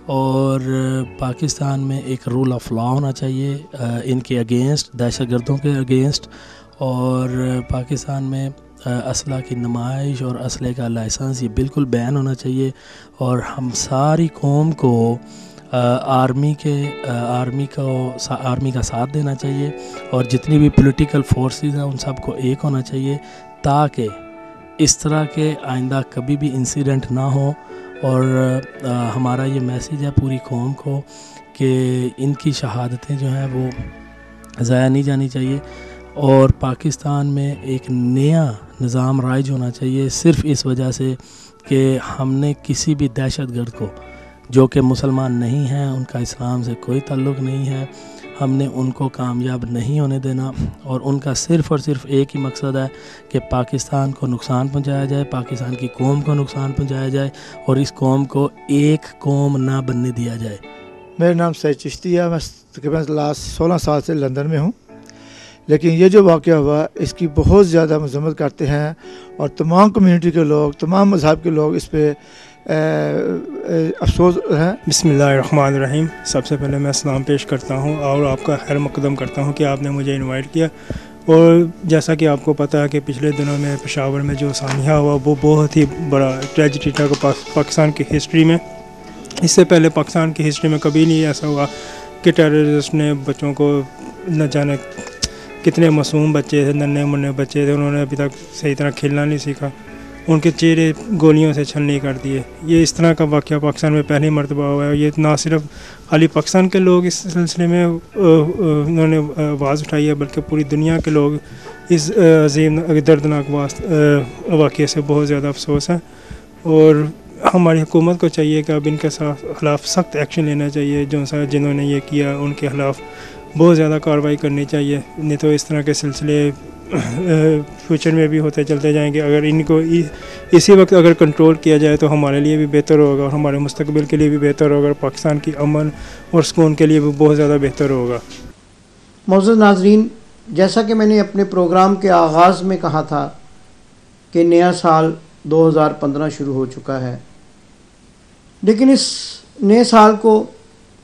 और पाकिस्तान में एक रूल ऑफ लॉ होना चाहिए इनके अगेंस्ट, दहशतगर्दों के अगेंस्ट। और पाकिस्तान में اسلحہ کی نمائش اور اسلحے کا لائسنس یہ بالکل بین ہونا چاہیے، اور ہم ساری قوم کو آرمی کا ساتھ دینا چاہیے، اور جتنی بھی پولیٹیکل فورسز ہیں ان سب کو ایک ہونا چاہیے تاکہ اس طرح کے آئندہ کبھی بھی انسیڈنٹ نہ ہو. اور ہمارا یہ میسیج ہے پوری قوم کو کہ ان کی شہادتیں جو ہیں وہ ضائع نہیں جانی چاہیے، اور پاکستان میں ایک نیا نظام رائج ہونا چاہیے صرف اس وجہ سے کہ ہم نے کسی بھی دہشت گرد کو جو کہ مسلمان نہیں ہیں، ان کا اسلام سے کوئی تعلق نہیں ہے، ہم نے ان کو کامیاب نہیں ہونے دینا، اور ان کا صرف اور صرف ایک ہی مقصد ہے کہ پاکستان کو نقصان پہنچایا جائے، پاکستان کی قوم کو نقصان پہنچایا جائے، اور اس قوم کو ایک قوم نہ بننے دیا جائے. میرا نام سعید چشتی ہے، میں تقریباً لاسٹ 16 سال سے لندن میں ہوں، لیکن یہ جو واقعہ ہوا اس کی بہت زیادہ مذمت کرتے ہیں، اور تمام کمیونٹی کے لوگ، تمام مذہب کے لوگ اس پہ افسوس ہیں. بسم اللہ الرحمن الرحیم. سب سے پہلے میں سلام پیش کرتا ہوں اور آپ کا خیر مقدم کرتا ہوں کہ آپ نے مجھے انوائٹ کیا. اور جیسا کہ آپ کو پتہ ہے کہ پچھلے دنوں میں پشاور میں جو سانحہ ہوا وہ بہت ہی بڑا ٹریجڈی تھا پاکستان کی ہسٹری میں. اس سے پہلے پاکستان کی ہسٹری میں کبھی نہیں ایسا ہوا کہ ٹیررسٹ نے بچوں کو، نہ جانے کتنے معصوم بچے تھے، ننھے منھے بچے تھے، انہوں نے ابھی تک صحیح طرح کھیلنا نہیں سیکھا، ان کے چہرے گولیوں سے چھلنی کر دیے. یہ اس طرح کا واقعہ پاکستان میں پہلی مرتبہ ہوا ہے. یہ نہ صرف خالی پاکستان کے لوگ اس سلسلے میں انہوں نے آواز اٹھائی ہے، بلکہ پوری دنیا کے لوگ اس عظیم دردناک واقعے سے بہت زیادہ افسوس ہیں. اور ہماری حکومت کو چاہیے کہ اب ان کے خلاف سخت ایکشن لینا چاہیے. جنہوں نے یہ کیا ان کے خلاف بہت زیادہ کارروائی کرنی چاہیے، نہیں تو اس طرح کے سلسلے فیوچر میں بھی ہوتے چلتے جائیں گے. اگر ان کو اسی وقت اگر کنٹرول کیا جائے تو ہمارے لیے بھی بہتر ہوگا، اور ہمارے مستقبل کے لیے بھی بہتر ہوگا، اور پاکستان کی امن اور سکون کے لیے بھی بہت زیادہ بہتر ہوگا. معزز ناظرین، جیسا کہ میں نے اپنے پروگرام کے آغاز میں کہا تھا کہ نیا سال 2015 شروع ہو چکا ہے، لیکن اس نئے سال کو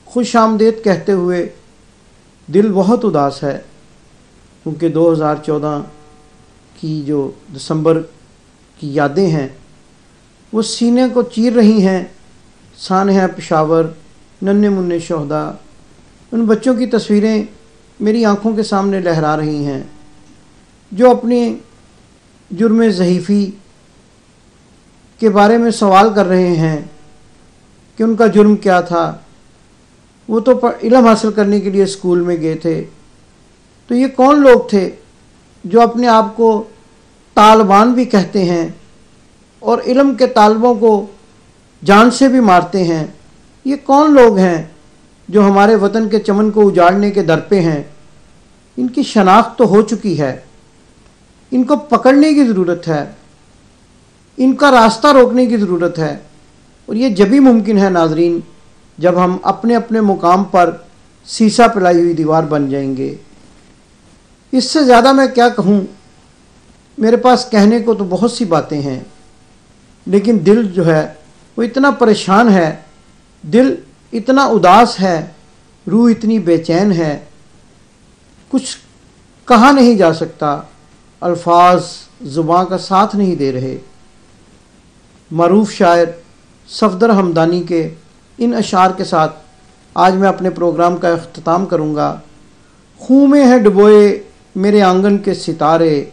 خوش آمدید کہتے ہوئے دل بہت اداس ہے، کیونکہ 2014 کی جو دسمبر کی یادیں ہیں وہ سینے کو چیر رہی ہیں. سانحہ پشاور، ننھے منھے شہداء، ان بچوں کی تصویریں میری آنکھوں کے سامنے لہرا رہی ہیں جو اپنے جرم ضعیفی کے بارے میں سوال کر رہے ہیں کہ ان کا جرم کیا تھا. وہ تو علم حاصل کرنے کے لیے اسکول میں گئے تھے. تو یہ کون لوگ تھے جو اپنے آپ کو طالبان بھی کہتے ہیں اور علم کے طالبوں کو جان سے بھی مارتے ہیں؟ یہ کون لوگ ہیں جو ہمارے وطن کے چمن کو اجاڑنے کے در پہ ہیں؟ ان کی شناخت تو ہو چکی ہے، ان کو پکڑنے کی ضرورت ہے، ان کا راستہ روکنے کی ضرورت ہے. اور یہ جبھی ممکن ہے ناظرین جب ہم اپنے اپنے مقام پر سیسا پلائی ہوئی دیوار بن جائیں گے. اس سے زیادہ میں کیا کہوں، میرے پاس کہنے کو تو بہت سی باتیں ہیں، لیکن دل جو ہے وہ اتنا پریشان ہے، دل اتنا اداس ہے، روح اتنی بے چین ہے، کچھ کہا نہیں جا سکتا، الفاظ زباں کا ساتھ نہیں دے رہے. معروف شاعر صفدر حمدانی کے ان اشعار کے ساتھ آج میں اپنے پروگرام کا اختتام کروں گا. خوں میں ہے ڈبوئے میرے آنگن کے ستارے،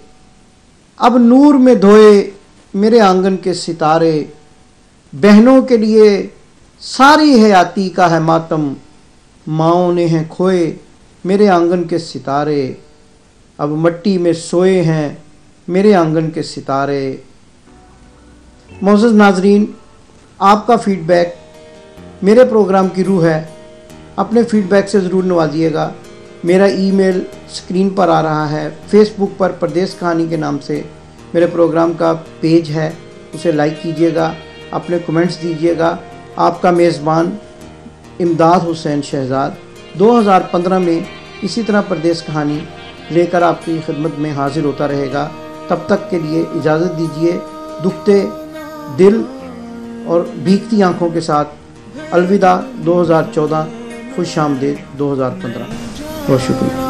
اب نور میں دھوئے میرے آنگن کے ستارے، بہنوں کے لیے ساری حیاتی کا ہے ماتم، ماؤں نے ہیں کھوئے میرے آنگن کے ستارے، اب مٹی میں سوئے ہیں میرے آنگن کے ستارے. معزز ناظرین، آپ کا فیڈ بیک میرے پروگرام کی روح ہے. اپنے فیڈ بیک سے ضرور نوازیے گا. میرا ای میل سکرین پر آ رہا ہے. فیس بک پر پردیس کہانی کے نام سے میرے پروگرام کا پیج ہے، اسے لائک کیجیے گا، اپنے کمنٹس دیجیے گا. آپ کا میزبان امداد حسین شہزاد 2015 میں اسی طرح پردیس کہانی لے کر آپ کی خدمت میں حاضر ہوتا رہے گا. تب تک کے لیے اجازت دیجیے. دکھتے دل اور بھیگتی آنکھوں کے ساتھ الوداع 2014. خوش آمدید 2015. بہت شکریہ.